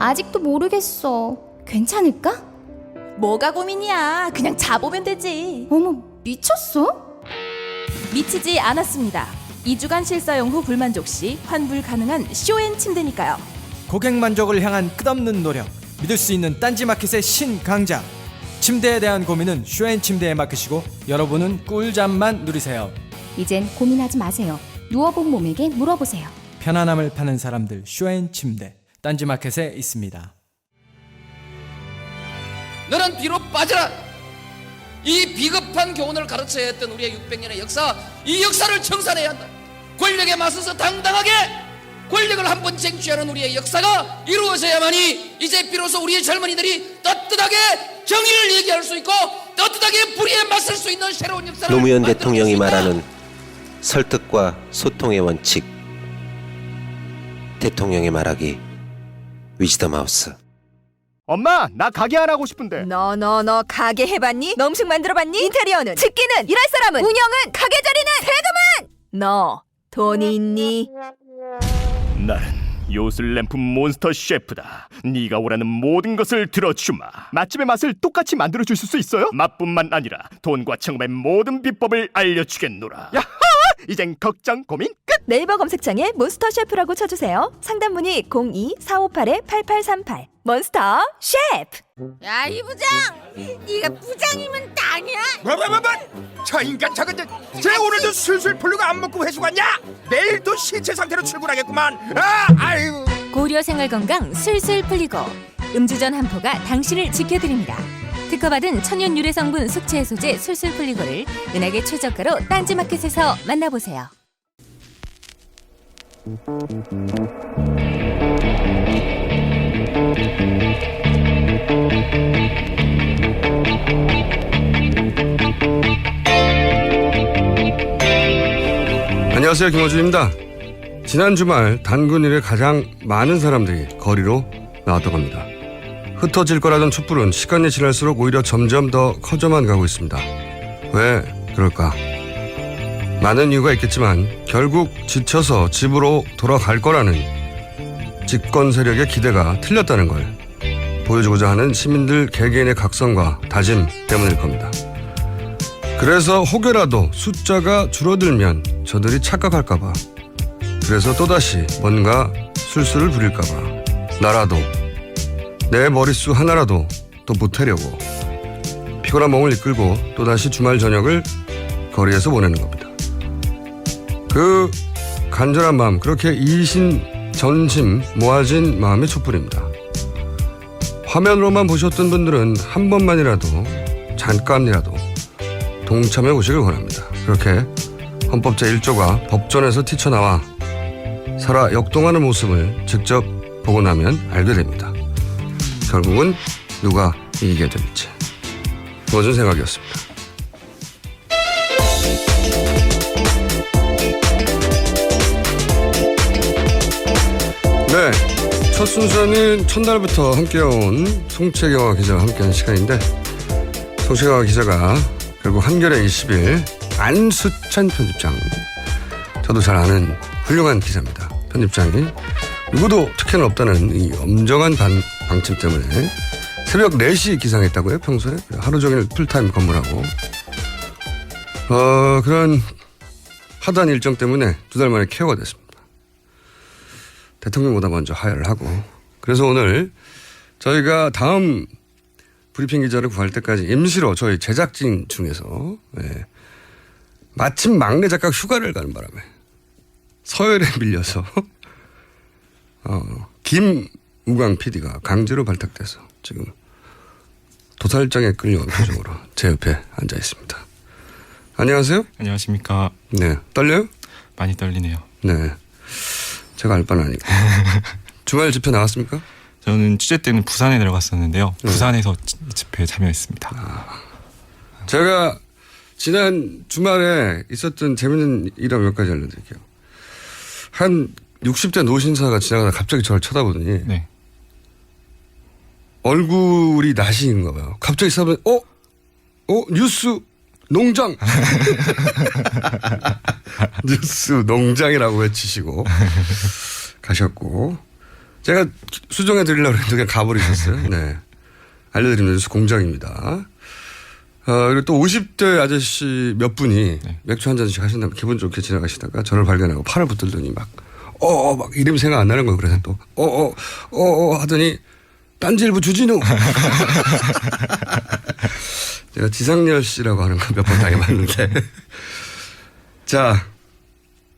아직도 모르겠어. 괜찮을까? 뭐가 고민이야. 그냥 자보면 되지. 어머, 미쳤어? 미치지 않았습니다. 2주간 실사용 후 불만족 시 환불 가능한 쇼앤 침대니까요. 고객 만족을 향한 끝없는 노력, 믿을 수 있는 딴지마켓의 신강자. 침대에 대한 고민은 쇼앤침대에 맡기시고 여러분은 꿀잠만 누리세요. 이젠 고민하지 마세요. 누워본 몸에게 물어보세요. 편안함을 파는 사람들 쇼앤침대, 딴지마켓에 있습니다. 너는 뒤로 빠져라. 이 비겁한 교훈을 가르쳐야 했던 우리의 600년의 역사, 이 역사를 청산해야 한다. 권력에 맞서서 당당하게 권력을 한번 쟁취하는 우리의 역사가 이루어져야만이 이제 비로소 우리의 젊은이들이 떳떳하게 정의를 얘기할 수 있고 떳떳하게 불의에 맞설 수 있는 새로운 역사를 노무현 만들어낼 대통령이 수 있다. 말하는 설득과 소통의 원칙. 대통령이 말하기 위즈덤 하우스. 엄마, 나 가게 안 하고 싶은데. 너 가게 해봤니? 너 음식 만들어봤니? 인테리어는? 집기는? 일할 사람은? 운영은? 가게 자리는? 세금은? 너 돈이 있니? 나는 요술램프 몬스터 셰프다. 네가 원하는 모든 것을 들어주마. 맛집의 맛을 똑같이 만들어줄 수 있어요? 맛뿐만 아니라 돈과 청음의 모든 비법을 알려주겠노라. 야하! 이젠 걱정 고민 끝! 네이버 검색창에 몬스터 셰프라고 쳐주세요. 상담 문의 02-4558-8838. 몬스터 셰프! 야, 이 부장! 네가 부장이면 땅이야? 뭐? 저 인간 저건 쟤 오늘도 술술 풀리고 안 먹고 회수 갔냐? 내일도 신체 상태로 출근하겠구만. 아유. 고려 생활건강 술술 풀리고 음주전 한포가 당신을 지켜드립니다. 특허받은 천연 유래 성분 숙취 해소제 술술 풀리고를 은하계 최저가로 딴지마켓에서 만나보세요. 안녕하세요, 김호준입니다. 지난 주말 단군 일에 가장 많은 사람들이 거리로 나왔다고 합니다. 흩어질 거라던 촛불은 시간이 지날수록 오히려 점점 더 커져만 가고 있습니다. 왜 그럴까? 많은 이유가 있겠지만 결국 지쳐서 집으로 돌아갈 거라는 집권 세력의 기대가 틀렸다는 걸 보여주고자 하는 시민들 개개인의 각성과 다짐 때문일 겁니다. 그래서 혹여라도 숫자가 줄어들면 저들이 착각할까봐, 그래서 또다시 뭔가 술술을 부릴까봐 나라도 내 머릿수 하나라도 또 보태려고 피곤한 몸을 이끌고 또다시 주말 저녁을 거리에서 보내는 겁니다. 그 간절한 마음, 그렇게 이신전심 모아진 마음의 촛불입니다. 화면으로만 보셨던 분들은 한 번만이라도 잠깐이라도 동참해 보시길 원합니다. 그렇게 헌법 제1조가 법전에서 튀쳐나와 살아 역동하는 모습을 직접 보고 나면 알게 됩니다. 결국은 누가 이기게 될지. 그것은 생각이었습니다. 네, 첫 순서는 첫날부터 함께해온 송채경화 기자와 함께하는 시간인데, 송채경화 기자가 결국 한겨레 20일 안수찬 편집장, 저도 잘 아는 훌륭한 기자입니다. 편집장이 누구도 특혜는 없다는 이 엄정한 방침 때문에 새벽 4시 기상했다고요, 평소에. 하루 종일 풀타임 근무하고. 그런 하단 일정 때문에 2달 만에 케어가 됐습니다. 대통령보다 먼저 하야를 하고. 그래서 오늘 저희가 다음 브리핑 기자를 구할 때까지 임시로 저희 제작진 중에서 마침 막내 작가 휴가를 가는 바람에 서열에 밀려서 김우광 PD가 강제로 발탁돼서 지금 도살장에 끌려온 표정으로 제 옆에 앉아 있습니다. 안녕하세요. 안녕하십니까. 네, 떨려요? 많이 떨리네요. 네, 제가 알 바는 아니고. 주말 집회 나왔습니까? 저는 취재 때는 부산에 내려갔었는데요. 부산에서 집회에 참여했습니다. 제가 지난 주말에 있었던 재밌는 일화 몇 가지 알려드릴게요. 한 60대 노신사가 지나가다 갑자기 저를 쳐다보더니 네. 얼굴이 낯인가 봐요. 갑자기 사람이 뉴스 농장 뉴스 농장이라고 외치시고 가셨고, 제가 수정해 드리려고 했는데 그냥 가버리셨어요. 네. 알려드리면 뉴스 공장입니다. 그리고 또 50대 아저씨 몇 분이 맥주 한 잔씩 하신다면 기분 좋게 지나가시다가 저를 발견하고 팔을 붙들더니 막 이름 생각 안 나는 거예요. 그래서 또 하더니 딴지일보 주진우. 제가 지상렬 씨라고 하는 거 몇 번 당해봤는데. 자,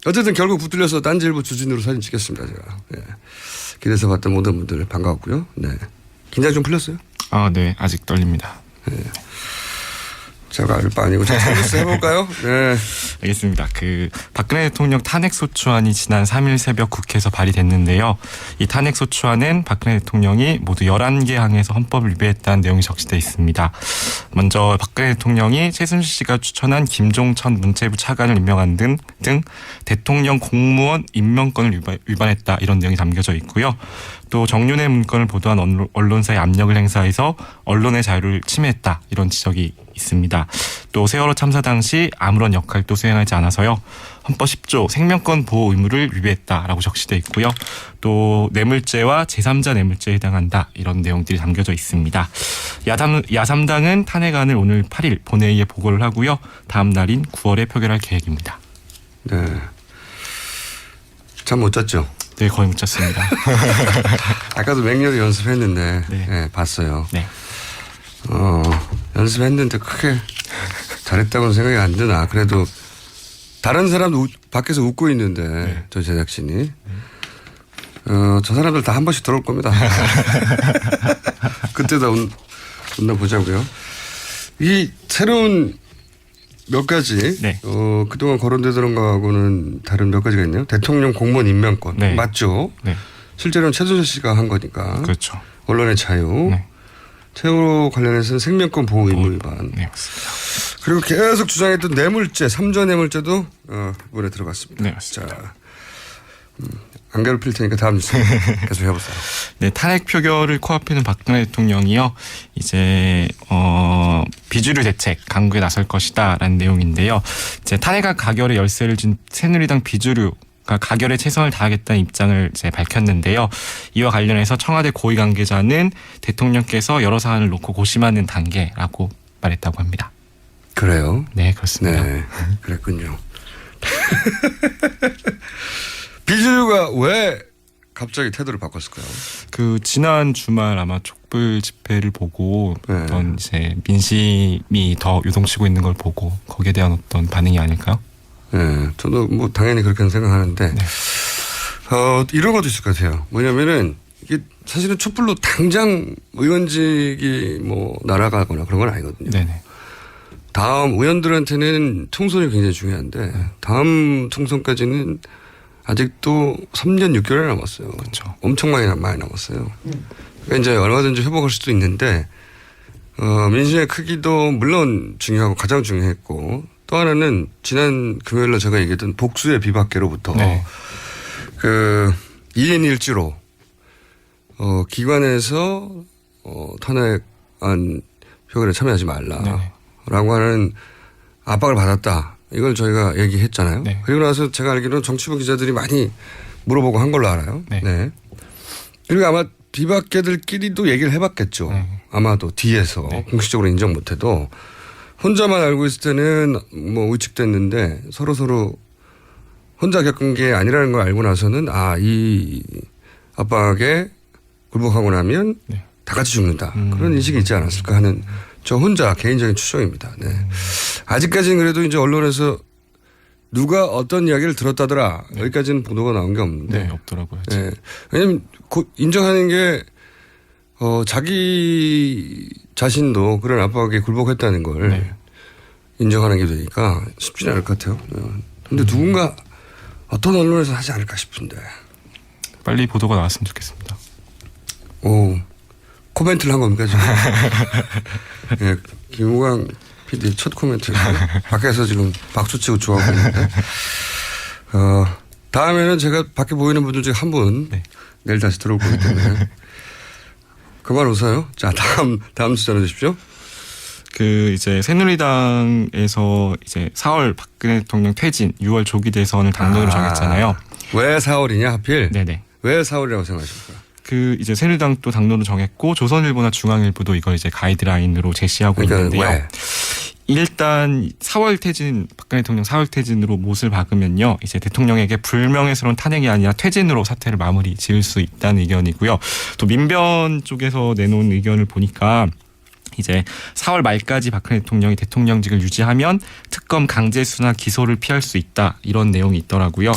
어쨌든 결국 붙들려서 딴지일보 주진우로 사진 찍겠습니다. 제가. 네. 길에서 봤던 모든 분들 반가웠고요. 네. 긴장 좀 풀렸어요? 아, 네. 아직 떨립니다. 네. 제가 알 바 아니고 자, 서비스 해볼까요? 네. 알겠습니다. 박근혜 대통령 탄핵소추안이 지난 3일 새벽 국회에서 발의됐는데요. 이 탄핵소추안은 박근혜 대통령이 모두 11개 항에서 헌법을 위배했다는 내용이 적시되어 있습니다. 먼저 박근혜 대통령이 최순실 씨가 추천한 김종천 문체부 차관을 임명한 등 대통령 공무원 임명권을 위반했다 이런 내용이 담겨져 있고요. 또 정윤회 문건을 보도한 언론사의 압력을 행사해서 언론의 자유를 침해했다 이런 지적이 있습니다. 또 세월호 참사 당시 아무런 역할도 수행하지 않아서요. 헌법 10조 생명권 보호 의무를 위배했다라고 적시되어 있고요. 또 뇌물죄와 제3자 뇌물죄에 해당한다 이런 내용들이 담겨져 있습니다. 야삼당은 탄핵안을 오늘 8일 본회의에 보고를 하고요. 다음 날인 9월에 표결할 계획입니다. 네. 잠 못 잤죠? 네, 거의 못 잤습니다. 아까도 맹렬히 연습했는데 네, 봤어요. 네. 연습했는데 크게 잘했다고는 생각이 안 드나. 그래도 다른 사람도 밖에서 웃고 있는데 저 제작진이 저 사람들 다 한 번씩 들어올 겁니다. 그때 다 웃나 보자고요. 이 새로운 몇 가지 그동안 거론되던 거하고는 다른 몇 가지가 있네요. 대통령 공무원 임명권 맞죠? 네. 실제로는 최순실 씨가 한 거니까. 그렇죠. 언론의 자유. 세월호 관련해서는 생명권 보호 의무 위반. 네, 맞습니다. 그리고 계속 주장했던 뇌물죄, 3조 뇌물죄도 이번에 들어갔습니다. 네, 맞습니다. 자, 안 괴롭힐 테니까 다음 뉴스 계속 해보세요. 네, 탄핵 표결을 코앞에 는 박근혜 대통령이요. 이제 비주류 대책 강구에 나설 것이다라는 내용인데요. 이제 탄핵안 가결에 열쇠를 준 새누리당 비주류 가결에 최선을 다하겠다는 입장을 이제 밝혔는데요. 이와 관련해서 청와대 고위 관계자는 대통령께서 여러 사안을 놓고 고심하는 단계라고 말했다고 합니다. 그래요? 네, 그렇습니다. 네, 그랬군요. 비주류가 왜 갑자기 태도를 바꿨을까요? 지난 주말 아마 촛불 집회를 보고 어떤 이제 민심이 더 요동치고 있는 걸 보고 거기에 대한 어떤 반응이 아닐까요? 네, 저도 뭐 당연히 그렇게 생각하는데 이런 것도 있을 것 같아요. 뭐냐면은 이게 사실은 촛불로 당장 의원직이 뭐 날아가거나 그런 건 아니거든요. 네네. 다음 의원들한테는 총선이 굉장히 중요한데 다음 총선까지는 아직도 3년 6개월 남았어요. 그렇죠. 엄청 많이 남았어요. 그러니까 이제 얼마든지 회복할 수도 있는데 민심의 크기도 물론 중요하고 가장 중요했고 또 하나는 지난 금요일날 제가 얘기했던 복수의 비박계로부터 2인 1지로 기관에서 탄핵안 표결에 참여하지 말라라고 하는 압박을 받았다. 이걸 저희가 얘기했잖아요. 네. 그리고 나서 제가 알기로는 정치부 기자들이 많이 물어보고 한 걸로 알아요. 네. 그리고 아마 비박계들끼리도 얘기를 해봤겠죠. 아마도 뒤에서 공식적으로 인정 못해도 혼자만 알고 있을 때는 뭐 의측됐는데 서로 혼자 겪은 게 아니라는 걸 알고 나서는 이 압박에 굴복하고 나면 다 같이 죽는다. 그런 인식이 있지 않았을까 하는 저 혼자 개인적인 추정입니다. 네. 아직까지는 그래도 이제 언론에서 누가 어떤 이야기를 들었다더라. 여기까지는 보도가 나온 게 없는데. 네, 없더라고요. 네. 왜냐면 곧 인정하는 게 자기 자신도 그런 압박에 굴복했다는 걸 인정하는 게 되니까 쉽지는 않을 것 같아요. 근데 누군가 어떤 언론에서 하지 않을까 싶은데. 빨리 보도가 나왔으면 좋겠습니다. 코멘트를 한 겁니까 지금? 네, 김우광 PD 첫 코멘트였어요. 밖에서 지금 박수치고 좋아하고 있는데. 다음에는 제가 밖에 보이는 분들 중에 한 분 내일 다시 들어올 거기 때문에. 그만 웃어요. 자, 다음 숫자 주십시오. 이제 새누리당에서 이제 4월 박근혜 대통령 퇴진, 6월 조기 대선을 당론으로 정했잖아요. 왜 4월이냐 하필? 네네. 왜 4월이라고 생각하십니까? 그 이제 새누리당도 당론을 정했고 조선일보나 중앙일보도 이걸 이제 가이드라인으로 제시하고 있는데요. 왜? 일단 4월 퇴진, 박근혜 대통령 4월 퇴진으로 못을 박으면요, 이제 대통령에게 불명예스러운 탄핵이 아니라 퇴진으로 사태를 마무리 지을 수 있다는 의견이고요. 또 민변 쪽에서 내놓은 의견을 보니까 이제 4월 말까지 박근혜 대통령이 대통령직을 유지하면 특검 강제 수사나 기소를 피할 수 있다, 이런 내용이 있더라고요.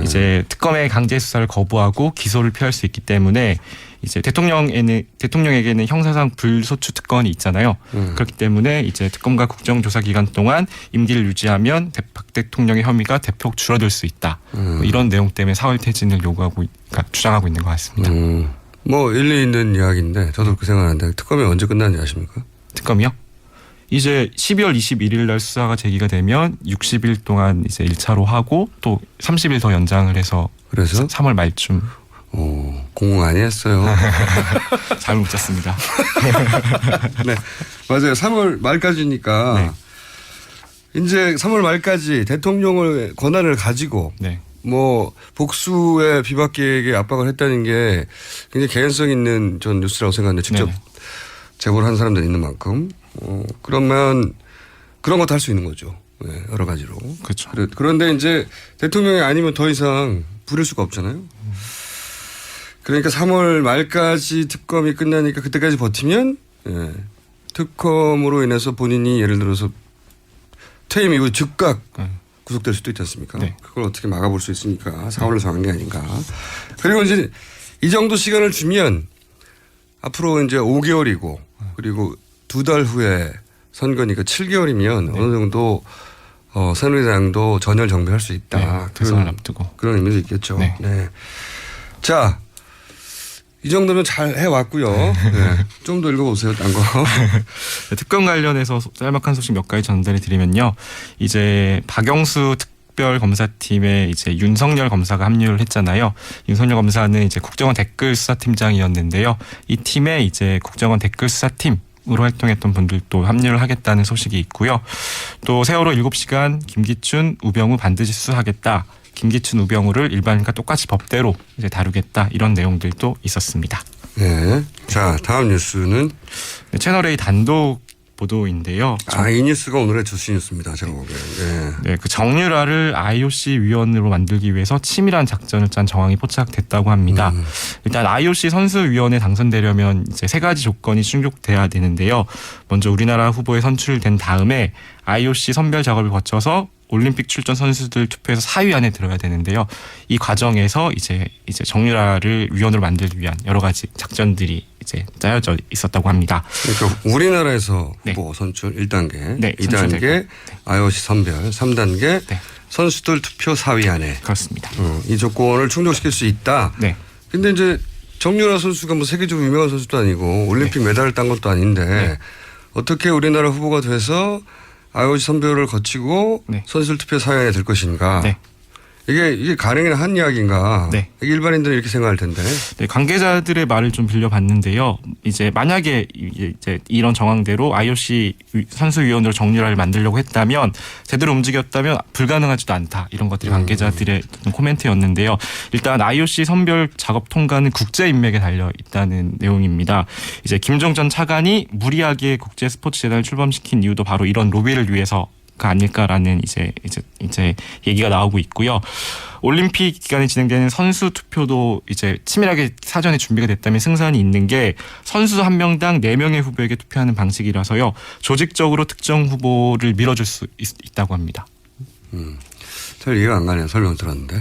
이제 특검의 강제 수사를 거부하고 기소를 피할 수 있기 때문에 이제 대통령에게는 형사상 불소추 특권이 있잖아요. 그렇기 때문에 이제 특검과 국정조사 기간 동안 임기를 유지하면 박 대통령의 혐의가 대폭 줄어들 수 있다. 뭐 이런 내용 때문에 4월 퇴진을 그러니까 주장하고 있는 것 같습니다. 뭐 일리 있는 이야기인데 저도 그렇게 생각하는데 특검이 언제 끝나는지 아십니까? 특검이요? 이제 12월 21일 날 수사가 제기가 되면 60일 동안 이제 1차로 하고 또 30일 더 연장을 해서 그래서 3월 말쯤. 공부 많이 했어요. 잘 못 잤습니다. 네, 맞아요. 3월 말까지니까 이제 3월 말까지 대통령의 권한을 가지고 뭐 복수의 비박계에게 압박을 했다는 게 굉장히 개연성 있는 전 뉴스라고 생각하는데 직접 제보를 한 사람들이 있는 만큼 그러면 그런 것도 할 수 있는 거죠. 여러 가지로. 그렇죠. 그런데 이제 대통령이 아니면 더 이상 부릴 수가 없잖아요. 그러니까 3월 말까지 특검이 끝나니까 그때까지 버티면 특검으로 인해서 본인이 예를 들어서 퇴임 이후 즉각 구속될 수도 있지 않습니까? 그걸 어떻게 막아볼 수 있으니까 4월로 정한 게 아닌가. 그리고 이제 이 정도 시간을 주면 앞으로 이제 5개월이고 그리고 2달 후에 선거니까 7개월이면 어느 정도 새누리당도 전열 정비할 수 있다. 대선을 앞두고. 그런 의미도 있겠죠. 자, 이 정도면 잘 해왔고요. 좀 더 읽어보세요. 딴 거. 특검 관련해서 짤막한 소식 몇 가지 전달해 드리면요. 이제 박영수 특별검사팀에 이제 윤석열 검사가 합류를 했잖아요. 윤석열 검사는 이제 국정원 댓글수사팀장이었는데요. 이 팀에 이제 국정원 댓글수사팀 으로 활동했던 분들도 합류를 하겠다는 소식이 있고요. 또 세월호 7시간 김기춘, 우병우 반드시 수사하겠다. 김기춘, 우병우를 일반인과 똑같이 법대로 이제 다루겠다. 이런 내용들도 있었습니다. 네. 자, 다음 뉴스는 채널A 단독 보도인데요. 이 뉴스가 오늘의 주시 뉴스입니다. 제가 보기에. 그 정유라를 IOC 위원으로 만들기 위해서 치밀한 작전을 짠 정황이 포착됐다고 합니다. 일단 IOC 선수위원회 당선되려면 이제 3가지 조건이 충족돼야 되는데요. 먼저 우리나라 후보에 선출된 다음에 IOC 선별 작업을 거쳐서 올림픽 출전 선수들 투표에서 4위 안에 들어야 되는데요. 이 과정에서 이제 정유라를 위원으로 만들기 위한 여러 가지 작전들이 이제 짜여져 있었다고 합니다. 그러니까 우리나라에서 후보 선출 1단계, 2단계 IOC 선별, 3단계 선수들 투표 4위 안에. 그렇습니다. 이 조건을 충족시킬 수 있다. 근데 이제 정유라 선수가 뭐 세계적으로 유명한 선수도 아니고 올림픽 메달을 딴 것도 아닌데 어떻게 우리나라 후보가 돼서 IOC 선별을 거치고 선수들 투표 4위 안에 들 것인가. 이게 가능한 이야기인가? 일반인들은 이렇게 생각할 텐데. 관계자들의 말을 좀 빌려봤는데요. 이제 만약에 이제 이런 정황대로 IOC 선수위원으로 정유라를 만들려고 했다면 제대로 움직였다면 불가능하지도 않다. 이런 것들이 관계자들의 코멘트였는데요. 일단 IOC 선별 작업 통과는 국제 인맥에 달려 있다는 내용입니다. 이제 김종 전 차관이 무리하게 국제 스포츠 재단을 출범시킨 이유도 바로 이런 로비를 위해서 아닐까라는 이제 얘기가 나오고 있고요. 올림픽 기간에 진행되는 선수 투표도 이제 치밀하게 사전에 준비가 됐다면 승산이 있는 게 선수 한 명당 4명의 후보에게 투표하는 방식이라서요. 조직적으로 특정 후보를 밀어줄 수 있다고 합니다. 잘 이해가 안 가네요. 설명 들었는데.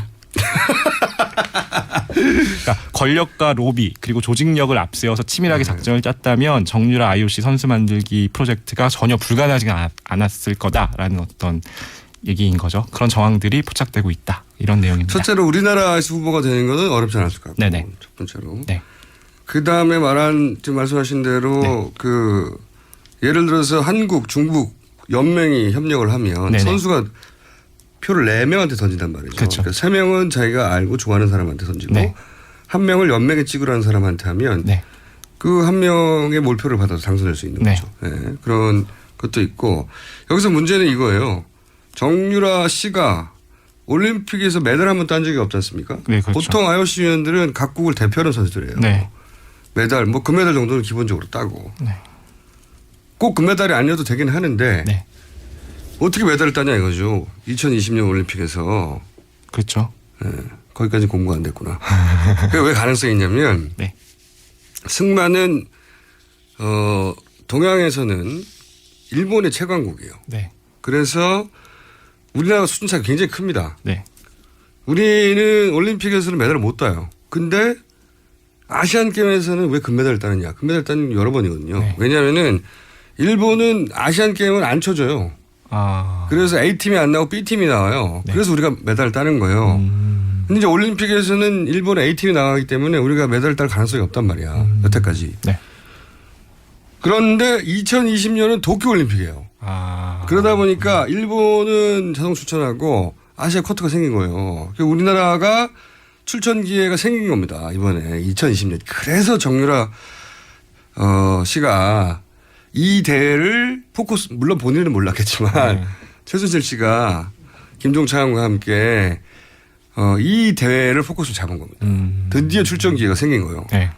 그러니까 권력과 로비 그리고 조직력을 앞세워서 치밀하게 작전을 짰다면 정유라 IOC 선수 만들기 프로젝트가 전혀 불가능하지 않았을 거다라는 어떤 얘기인 거죠. 그런 정황들이 포착되고 있다. 이런 내용입니다. 첫째로 우리나라에서 후보가 되는 것은 어렵지 않았을 것 같고. 첫 번째로. 그다음에 지금 말씀하신 대로 예를 들어서 한국, 중국 연맹이 협력을 하면 선수가 표를 4명한테 던진단 말이죠. 그러니까 3명은 자기가 알고 좋아하는 사람한테 던지고 1명을 연맹에 찍으라는 사람한테 하면 그 1명의 몰표를 받아서 당선될 수 있는 거죠. 그런 것도 있고 여기서 문제는 이거예요. 정유라 씨가 올림픽에서 메달 한 번 딴 적이 없지 않습니까? 네, 그렇죠. 보통 IOC 위원들은 각국을 대표하는 선수들이에요. 네. 메달, 뭐 금메달 정도는 기본적으로 따고. 네. 꼭 금메달이 아니어도 되긴 하는데 네. 어떻게 메달을 따냐 이거죠. 2020년 올림픽에서. 그렇죠. 네, 거기까지 공부 안 됐구나. 그게 왜 가능성이 있냐면 네. 승마는 동양에서는 일본의 최강국이에요. 네. 그래서 우리나라 수준차가 굉장히 큽니다. 네. 우리는 올림픽에서는 메달을 못 따요. 근데 아시안 게임에서는 왜 금메달을 따느냐. 금메달 따는 여러 번이거든요. 네. 왜냐하면은 일본은 아시안 게임을 안 쳐줘요. 그래서 A팀이 안 나오고 B팀이 나와요. 네. 그래서 우리가 메달을 따는 거예요. 근데 이제 올림픽에서는 일본 A팀이 나가기 때문에 우리가 메달을 딸 가능성이 없단 말이야. 여태까지. 네. 그런데 2020년은 도쿄올림픽이에요. 그러다 보니까 일본은 자동 출전하고 아시아 쿼터가 생긴 거예요. 우리나라가 출전 기회가 생긴 겁니다. 이번에 2020년. 그래서 정유라 씨가 이 대회를 포커스, 물론 본인은 몰랐겠지만 최순실 씨가 김종찬과 함께 이 대회를 포커스로 잡은 겁니다. 드디어 출전 기회가 생긴 거예요. 네.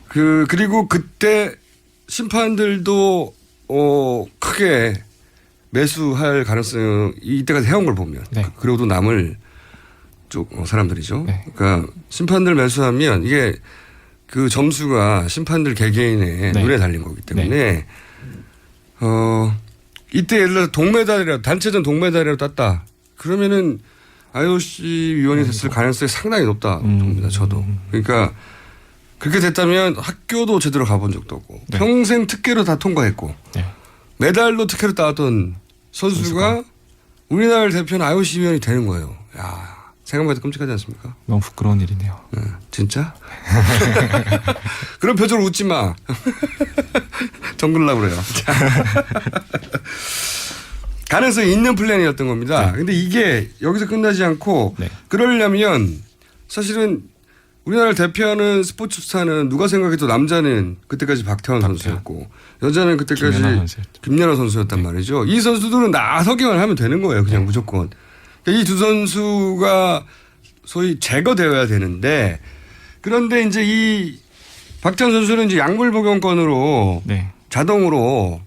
그리고 그때 심판들도 크게 매수할 가능성이 이때까지 해온 걸 보면 네. 그러고도 남을 쪽 사람들이죠. 네. 그러니까 심판들 매수하면 이게 그 점수가 심판들 개개인의 네. 눈에 달린 거기 때문에 이때 예를 들어 동메달이라도 단체전 동메달이라도 땄다. 그러면은 IOC 위원이 됐을 가능성이 상당히 높다 봅니다. 저도. 그러니까 그렇게 됐다면 학교도 제대로 가본 적도 없고 네. 평생 특혜로 다 통과했고 네. 메달도 특혜로 따왔던 선수가 우리나라를 대표하는 IOC 위원이 되는 거예요. 야, 생각만 해도 끔찍하지 않습니까? 너무 부끄러운 일이네요. 네, 진짜? 그런 표정으로 웃지 마. 정글라고 그래요. 가능성이 있는 플랜이었던 겁니다. 근데 이게 여기서 끝나지 않고 그러려면 사실은 우리나라를 대표하는 스포츠 스타는 누가 생각해도 남자는 그때까지 박태환 선수였고 여자는 그때까지 김연아 선수였단 말이죠. 이 선수들은 나서기만 하면 되는 거예요. 그냥 무조건. 그러니까 이 두 선수가 소위 제거되어야 되는데 그런데 이제 이 박태환 선수는 이제 약물 복용권으로 자동으로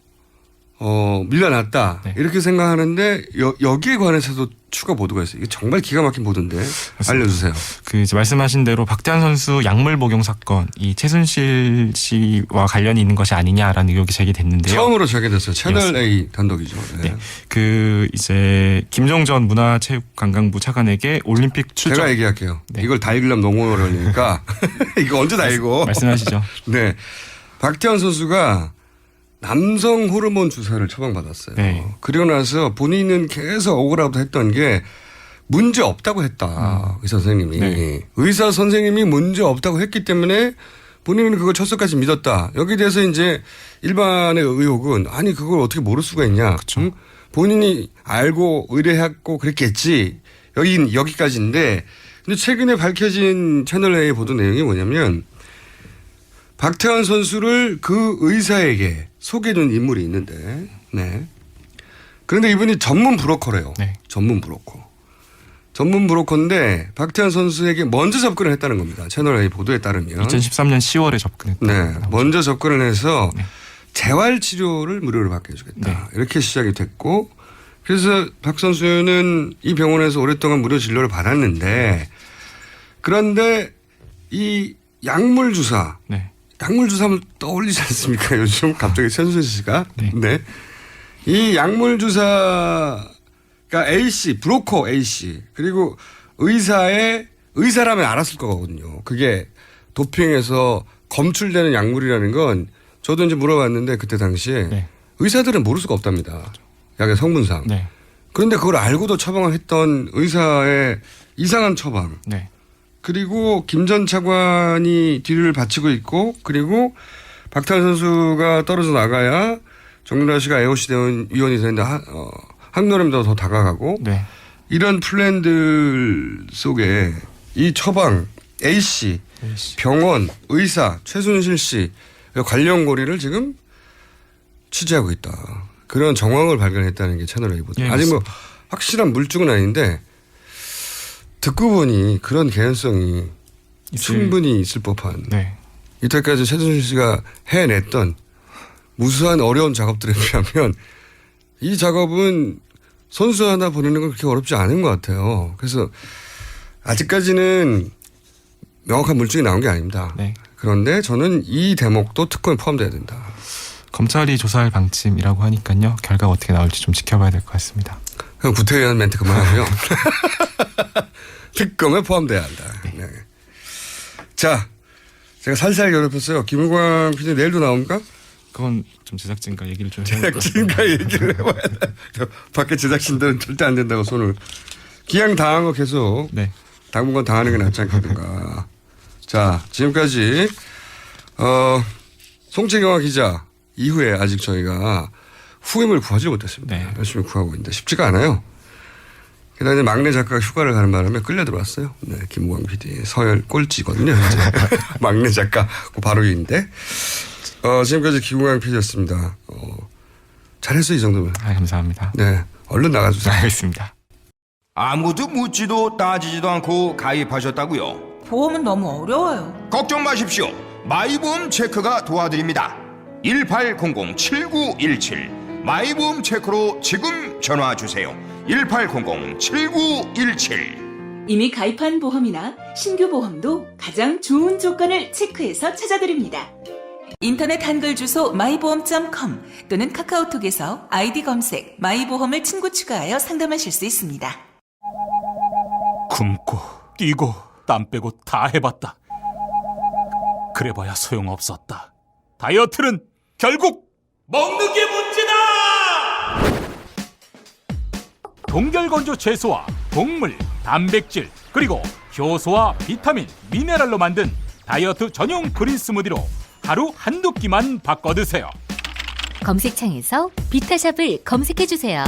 밀려났다. 이렇게 생각하는데 여기에 관해서도 추가 보도가 있어요. 이게 정말 기가 막힌 보도인데 알려주세요. 그 이제 말씀하신 대로 박태환 선수 약물 복용 사건, 이 최순실 씨와 관련이 있는 것이 아니냐라는 의혹이 제기됐는데요. 처음으로 제기됐어요. 채널 A 단독이죠. 네. 그 이제 김종전 문화체육관광부 차관에게 올림픽 출전. 제가 얘기할게요. 이걸 다 읽으려면 너무 오래 걸리니까 이거 언제 다 읽어? 말씀하시죠. 네. 박태환 선수가 남성 호르몬 주사를 처방받았어요. 그리고 나서 본인은 계속 억울하다 했던 게 문제 없다고 했다. 의사 선생님이. 의사 선생님이 문제 없다고 했기 때문에 본인은 그걸 첫手까지 믿었다. 여기에 대해서 이제 일반의 의혹은 아니 그걸 어떻게 모를 수가 있냐. 응? 본인이 알고 의뢰했고 그랬겠지. 여기까지인데 근데 최근에 밝혀진 채널A 보도 내용이 뭐냐면 박태환 선수를 그 의사에게 소개해준 인물이 있는데, 그런데 이분이 전문 브로커래요. 전문 브로커. 전문 브로커인데 박태환 선수에게 먼저 접근을 했다는 겁니다. 채널A 보도에 따르면. 2013년 10월에 접근했다. 먼저 접근을 해서 재활 치료를 무료로 받게 해주겠다. 이렇게 시작이 됐고, 그래서 박 선수는 이 병원에서 오랫동안 무료 진료를 받았는데, 그런데 이 약물 주사. 약물 주사하면 떠올리지 않습니까? 요즘 갑자기 최순실 씨가. 이 약물 주사가 A씨, 브로커 A씨, 그리고 의사라면 알았을 거거든요. 그게 도핑해서 검출되는 약물이라는 건 저도 이제 물어봤는데 그때 당시에 의사들은 모를 수가 없답니다. 약의 성분상. 그런데 그걸 알고도 처방을 했던 의사의 이상한 처방. 그리고 김 전 차관이 뒤를 바치고 있고 그리고 박태환 선수가 떨어져 나가야 정유라 씨가 IOC 위원이 되는데 한여름도 더 다가가고 이런 플랜들 속에 이 처방 A씨, 병원, 의사, 최순실 씨 관련 고리를 지금 취재하고 있다. 그런 정황을 발견했다는 게 채널A 보도. 아직 뭐 확실한 물증은 아닌데 듣고 보니 그런 개연성이 있을- 충분히 있을 법한 네. 이때까지 최순실 씨가 해냈던 무수한 어려운 작업들에 비하면 이 작업은 선수 하나 보내는 건 그렇게 어렵지 않은 것 같아요. 그래서 아직까지는 명확한 물증이 나온 게 아닙니다. 네. 그런데 저는 이 대목도 특검에 포함돼야 된다. 검찰이 조사할 방침이라고 하니까요. 결과가 어떻게 나올지 좀 지켜봐야 될 것 같습니다. 그냥 구태의한 멘트 그만하고요. 특검에 포함돼야 한다. 네. 자, 제가 살살 괴롭혔어요. 김우광 PD 내일도 나옵니까? 그건 좀 제작진과 얘기를 좀 해야 될 것 같습니다. 제작진과 얘기를 해봐야 돼. 밖에 제작진들은 절대 안 된다고 손을. 기양 당한 거 계속 네. 당분간 당하는 게 낫지 않겠는가. 자, 지금까지 송채경화 기자 이후에 아직 저희가 후임을 구하지 못했습니다. 네. 열심히 구하고 있는데 쉽지가 않아요. 게다가 이제 막내 작가가 휴가를 가는 바람에 끌려 들어왔어요. 네, 김우광 PD 서열 꼴찌거든요. 현재. 막내 작가 그 바로 위인데 지금까지 김우광 PD였습니다. 잘했어 이 정도면. 감사합니다. 네, 얼른 나가주세요. 알겠습니다. 아무도 묻지도 따지지도 않고 가입하셨다고요? 보험은 너무 어려워요. 걱정 마십시오. 마이보험 체크가 도와드립니다. 1800-7917 마이보험 체크로 지금 전화 주세요. 1800-7917 이미 가입한 보험이나 신규 보험도 가장 좋은 조건을 체크해서 찾아드립니다. 인터넷 한글 주소 마이보험.com 또는 카카오톡에서 아이디 검색 마이보험을 친구 추가하여 상담하실 수 있습니다. 굶고 뛰고 땀 빼고 다 해봤다. 그래봐야 소용없었다. 다이어트는 결국 먹는 게 문제다! 동결건조 채소와 곡물, 단백질, 그리고 효소와 비타민, 미네랄로 만든 다이어트 전용 그린 스무디로 하루 한두 끼만 바꿔 드세요. 검색창에서 비타샵을 검색해주세요.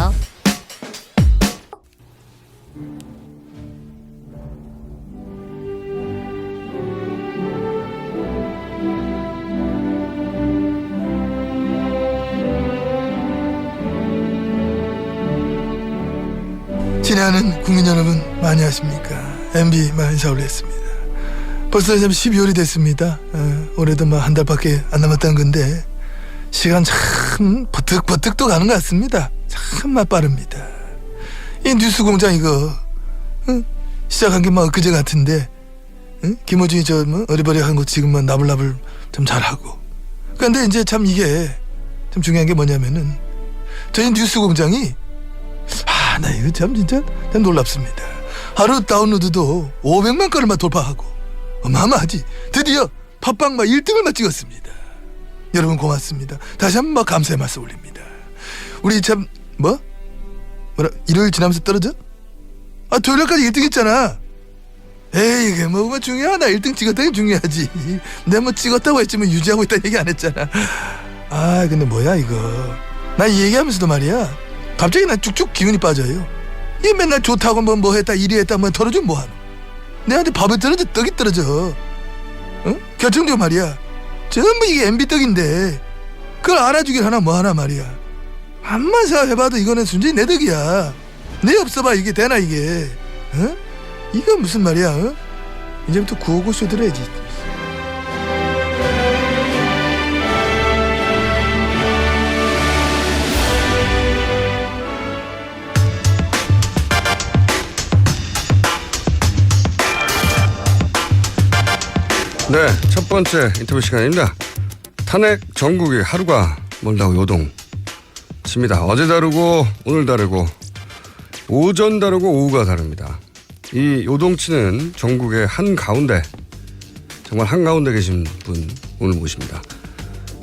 친애하는 국민 여러분 많이 하십니까? MB 인사 올렸습니다. 벌써 12월이 됐습니다. 올해도 한 달밖에 안 남았다는 건데 시간 참 버뜩버뜩 또 가는 것 같습니다. 참 빠릅니다. 이 뉴스공장 이거 시작한 게 엊그제 같은데 김호준이 어리버리한 거 지금 나불나불 좀 잘하고. 그런데 이제 참 이게 참 중요한 게 뭐냐면은 저희 뉴스공장이 나 이거 참 진짜 놀랍습니다. 하루 다운로드도 500만 건을 돌파하고 어마어마하지. 드디어 팟빵 1등을 찍었습니다. 여러분 고맙습니다. 다시 한번 감사의 말씀 올립니다. 우리 참 일요일 지나면서 떨어져? 토요일까지 1등 했잖아. 에이 이게 뭐가 중요하나. 1등 찍었다는 게 중요하지. 내가 찍었다고 했지만 유지하고 있다는 얘기 안 했잖아. 근데 뭐야 이거. 나 이 얘기하면서도 말이야 갑자기 난 쭉쭉 기운이 빠져요. 이 맨날 좋다고 뭐 했다 이리 했다 털어주면 뭐하노. 내한테 밥이 떨어져 떡이 떨어져. 결정적으로 말이야 전부 이게 MB 떡인데 그걸 알아주길 하나 뭐하나 말이야. 한만 생각해봐도 이거는 순전히 내 덕이야. 내 없어봐 이게 되나 이게. 이거 무슨 말이야. 이제부터 구호고쇼 들어야지. 네, 첫 번째 인터뷰 시간입니다. 탄핵 전국이 하루가 멀다고 요동칩니다. 어제 다르고 오늘 다르고 오전 다르고 오후가 다릅니다. 이 요동치는 전국의 한가운데, 정말 한가운데 계신 분 오늘 모십니다.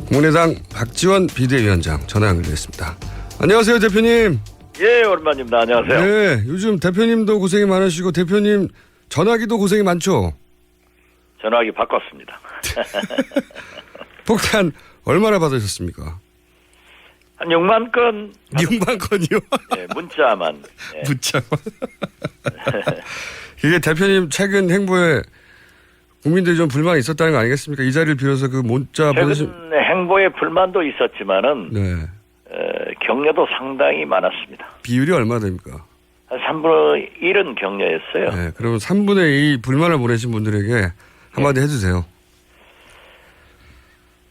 국민의당 박지원 비대위원장 전화 연결됐습니다. 안녕하세요 대표님. 예, 오랜만입니다. 안녕하세요. 네, 요즘 대표님도 고생이 많으시고 대표님 전화기도 고생이 많죠? 전화기 바꿨습니다. 폭탄 얼마나 받으셨습니까? 한 6만 건. 6만 건이요? 네, 문자만. 네. 문자만. 이게 대표님 최근 행보에 국민들이 좀 불만이 있었다는 거 아니겠습니까? 이 자리를 빌어서 그 문자 보내신. 최근 행보에 불만도 있었지만은 네. 격려도 상당히 많았습니다. 비율이 얼마 됩니까? 한 3분의 1은 격려였어요. 네, 그러면 3분의 2 불만을 보내신 분들에게 한마디 해주세요.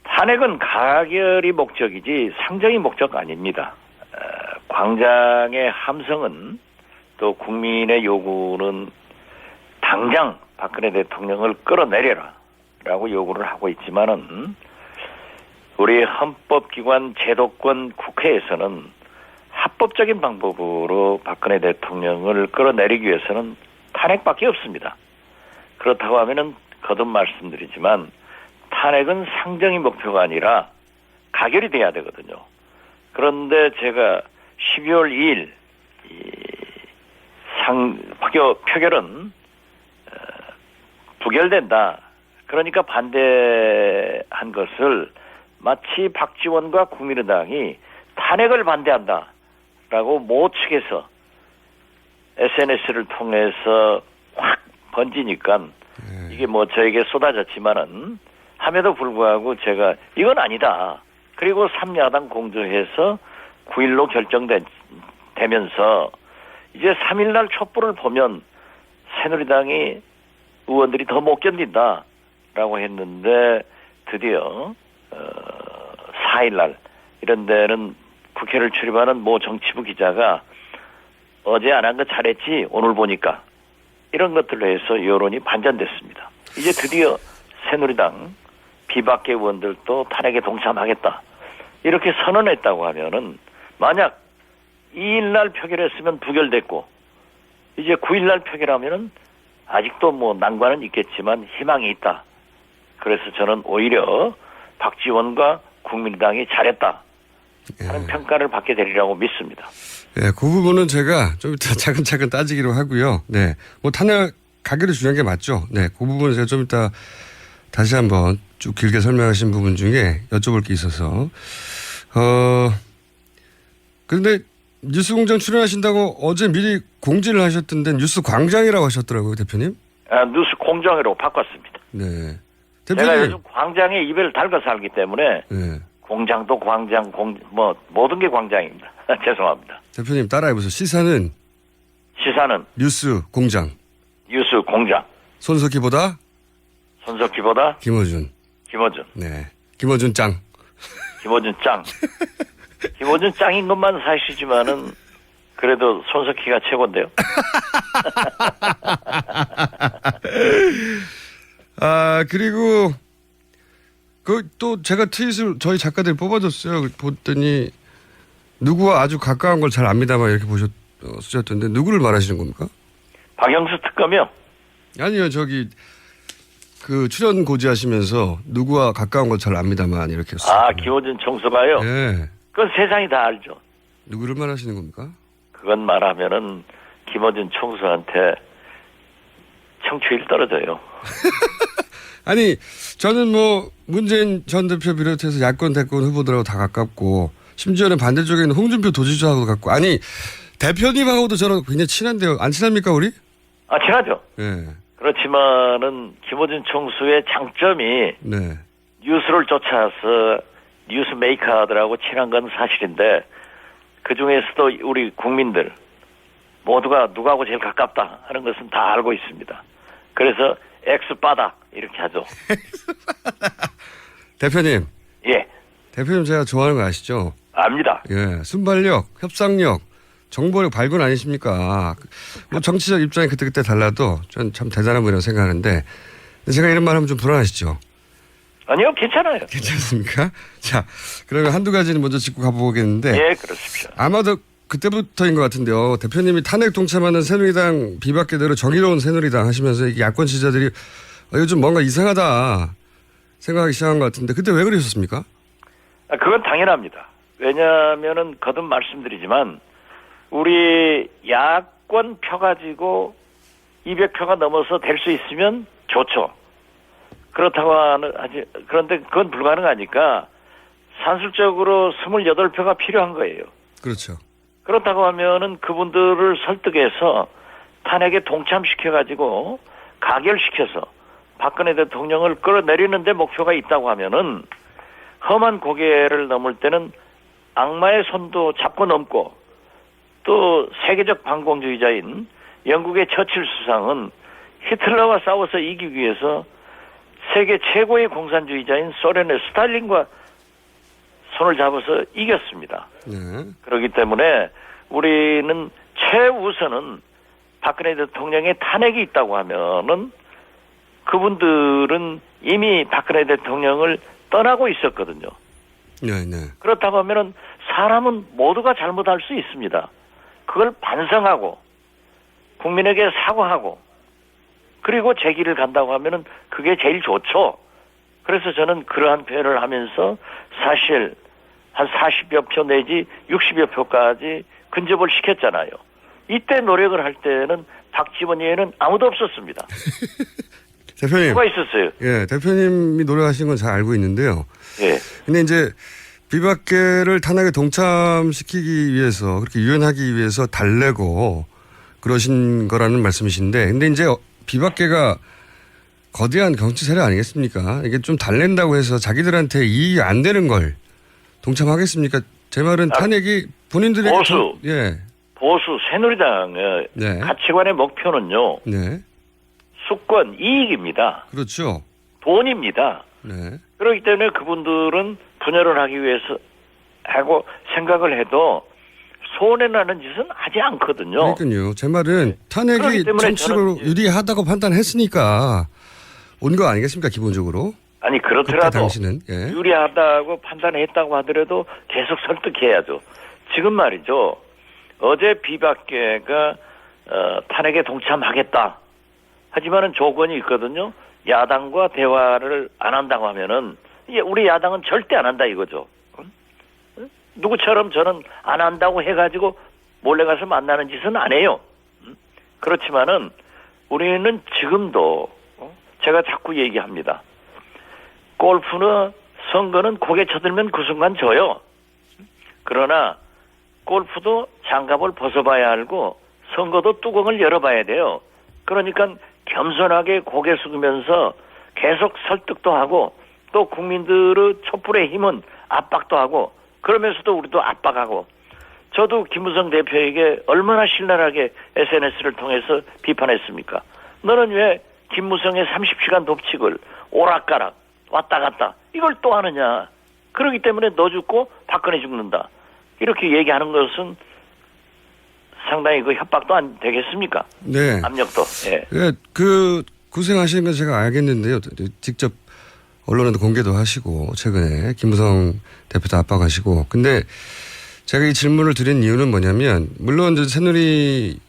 탄핵은 가결이 목적이지 상정이 목적 아닙니다. 광장의 함성은 또 국민의 요구는 당장 박근혜 대통령을 끌어내려라 라고 요구를 하고 있지만은 우리 헌법기관 제도권 국회에서는 합법적인 방법으로 박근혜 대통령을 끌어내리기 위해서는 탄핵밖에 없습니다. 그렇다고 하면은 거듭 말씀드리지만 탄핵은 상정이 목표가 아니라 가결이 돼야 되거든요. 그런데 제가 12월 2일 표결은 부결된다. 그러니까 반대한 것을 마치 박지원과 국민의당이 탄핵을 반대한다라고 모 측에서 SNS를 통해서 확 번지니까 이게 뭐 저에게 쏟아졌지만은 함에도 불구하고 제가 이건 아니다. 그리고 3야당 공조해서 9일로 결정되면서 이제 3일날 촛불을 보면 새누리당이 의원들이 더 못 견딘다라고 했는데 드디어 4일날 이런 데는 국회를 출입하는 모 정치부 기자가 어제 안 한 거 잘했지 오늘 보니까 이런 것들로 해서 여론이 반전됐습니다. 이제 드디어 새누리당 비박계 의원들도 탄핵에 동참하겠다 이렇게 선언했다고 하면은 만약 2일날 표결했으면 부결됐고 이제 9일날 표결하면은 아직도 뭐 난관은 있겠지만 희망이 있다. 그래서 저는 오히려 박지원과 국민의당이 잘했다 하는 평가를 받게 되리라고 믿습니다. 네, 그 부분은 제가 좀 이따 차근차근 따지기로 하고요. 네, 뭐 탄핵 가결이 중요한 게 맞죠. 네, 그 부분은 제가 좀 이따 다시 한번 쭉 길게 설명하신 부분 중에 여쭤볼 게 있어서 그런데 뉴스공장 출연하신다고 어제 미리 공지를 하셨던데 뉴스광장이라고 하셨더라고요, 대표님. 뉴스공장으로 바꿨습니다. 네, 대표님. 제가 요즘 광장에 입을 달고 살기 때문에 네. 공장도 광장, 모든 게 광장입니다. 죄송합니다. 대표님 따라해보세요. 시사는 뉴스공장. 뉴스공장. 손석희보다 김어준. 네, 김어준 짱. 김어준 짱. 김어준 짱인 것만 사실이지만은 그래도 손석희가 최고인데요. 그리고 또 제가 트윗을 저희 작가들이 뽑아줬어요. 보더니 누구와 아주 가까운 걸 잘 압니다만 이렇게 쓰셨던데 누구를 말하시는 겁니까? 박영수 특검이요? 아니요, 그 출연 고지하시면서 누구와 가까운 걸 잘 압니다만 이렇게 썼어요. 김어준 총수가요? 네. 그건 세상이 다 알죠. 누구를 말하시는 겁니까? 그건 말하면은 김어준 총수한테 청취율 떨어져요. 아니, 저는 뭐 문재인 전 대표 비롯해서 야권 대권 후보들하고 다 가깝고 심지어는 반대쪽에 있는 홍준표 도지사하고도 가깝고 아니 대표님하고도 저는 굉장히 친한데요. 안 친합니까 우리? 친하죠. 네. 그렇지만은 김어준 총수의 장점이 네. 뉴스를 쫓아서 뉴스 메이커들하고 친한 건 사실인데 그 중에서도 우리 국민들 모두가 누구하고 제일 가깝다 하는 것은 다 알고 있습니다. 그래서 X바닥 이렇게 하죠. 대표님. 예. 대표님 제가 좋아하는 거 아시죠? 압니다. 예. 순발력, 협상력, 정보력 발군 아니십니까? 뭐 정치적 입장이 그때그때 달라도 전 참 대단한 분이라고 생각하는데 제가 이런 말 하면 좀 불안하시죠? 아니요, 괜찮아요. 괜찮습니까? 자, 그러면 한두 가지는 먼저 짚고 가보겠는데. 예, 그렇습니다. 아마도 그때부터인 것 같은데요. 대표님이 탄핵 동참하는 새누리당 비박계대로 정의로운 새누리당 하시면서 이게 야권 지지자들이 요즘 뭔가 이상하다 생각하기 시작한 것 같은데 그때 왜 그러셨습니까? 그건 당연합니다. 왜냐하면은 거듭 말씀드리지만 우리 야권 표 가지고 200표가 넘어서 될 수 있으면 좋죠. 그렇다고 하지 그런데 그건 불가능하니까 산술적으로 28표가 필요한 거예요. 그렇죠. 그렇다고 하면은 그분들을 설득해서 탄핵에 동참시켜가지고 가결시켜서 박근혜 대통령을 끌어내리는데 목표가 있다고 하면은 험한 고개를 넘을 때는 악마의 손도 잡고 넘고 또 세계적 반공주의자인 영국의 처칠 수상은 히틀러와 싸워서 이기기 위해서 세계 최고의 공산주의자인 소련의 스탈린과 손을 잡아서 이겼습니다. 네. 그렇기 때문에 우리는 최우선은 박근혜 대통령의 탄핵이 있다고 하면은 그분들은 이미 박근혜 대통령을 떠나고 있었거든요. 네, 네. 그렇다고 하면은 사람은 모두가 잘못할 수 있습니다. 그걸 반성하고 국민에게 사과하고 그리고 제 길을 간다고 하면은 그게 제일 좋죠. 그래서 저는 그러한 표현을 하면서 사실 한 40여 표 내지 60여 표까지 근접을 시켰잖아요. 이때 노력을 할 때는 박지원 의원은 아무도 없었습니다. 대표님. 누가 있었어요? 예, 대표님이 노력하신 건 잘 알고 있는데요. 예. 근데 이제 비박계를 탄핵에 동참시키기 위해서 그렇게 유연하기 위해서 달래고 그러신 거라는 말씀이신데 근데 이제 비박계가 거대한 정치 세력 아니겠습니까? 이게 좀 달랜다고 해서 자기들한테 이익이 안 되는 걸 동참하겠습니까? 제 말은 탄핵이 본인들의 보수. 예. 보수 새누리당의 네. 가치관의 목표는요. 네. 수권 이익입니다. 그렇죠. 돈입니다. 네. 그렇기 때문에 그분들은 분열을 하기 위해서 하고 생각을 해도 손해나는 짓은 하지 않거든요. 그러니까요. 제 말은 탄핵이 정치적으로 유리하다고 판단했으니까 온 거 아니겠습니까? 기본적으로. 아니 그렇더라도 당시는 예. 유리하다고 판단했다고 하더라도 계속 설득해야죠. 지금 말이죠. 어제 비박계가 탄핵에 동참하겠다. 하지만은 조건이 있거든요. 야당과 대화를 안 한다고 하면은 우리 야당은 절대 안 한다 이거죠. 누구처럼 저는 안 한다고 해가지고 몰래 가서 만나는 짓은 안 해요. 그렇지만은 우리는 지금도 제가 자꾸 얘기합니다. 골프는 선거는 고개 쳐들면 그 순간 져요. 그러나 골프도 장갑을 벗어봐야 알고 선거도 뚜껑을 열어봐야 돼요. 그러니까 겸손하게 고개 숙이면서 계속 설득도 하고 또 국민들의 촛불의 힘은 압박도 하고 그러면서도 우리도 압박하고 저도 김무성 대표에게 얼마나 신랄하게 SNS를 통해서 비판했습니까? 너는 왜 김무성의 30시간 법칙을 오락가락 왔다 갔다 이걸 또 하느냐. 그렇기 때문에 너 죽고 박근혜 죽는다. 이렇게 얘기하는 것은 상당히 그 협박도 안 되겠습니까? 네. 압력도. 예. 예, 그 고생하시는 건 제가 알겠는데요. 직접 언론에도 공개도 하시고 최근에 김무성 대표도 압박하시고. 근데 제가 이 질문을 드린 이유는 뭐냐면 물론 이제 새누리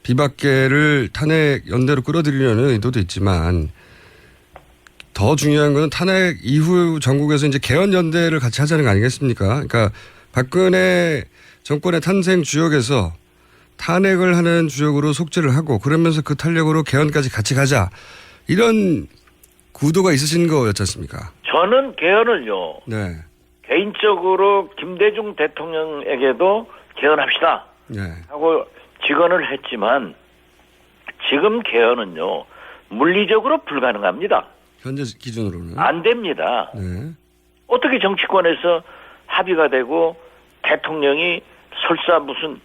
비박계를 탄핵 연대로 끌어들이려는 의도도 있지만 더 중요한 건 탄핵 이후 전국에서 이제 개헌 연대를 같이 하자는 거 아니겠습니까? 그러니까 박근혜 정권의 탄생 주역에서 탄핵을 하는 주역으로 속죄를 하고 그러면서 그 탄력으로 개헌까지 같이 가자 이런 구도가 있으신 거였지 않습니까? 저는 개헌을요. 네. 개인적으로 김대중 대통령에게도 개헌합시다 네. 하고 직언을 했지만 지금 개헌은요. 물리적으로 불가능합니다. 현재 기준으로는. 안 됩니다. 네. 어떻게 정치권에서 합의가 되고 대통령이 설사 무슨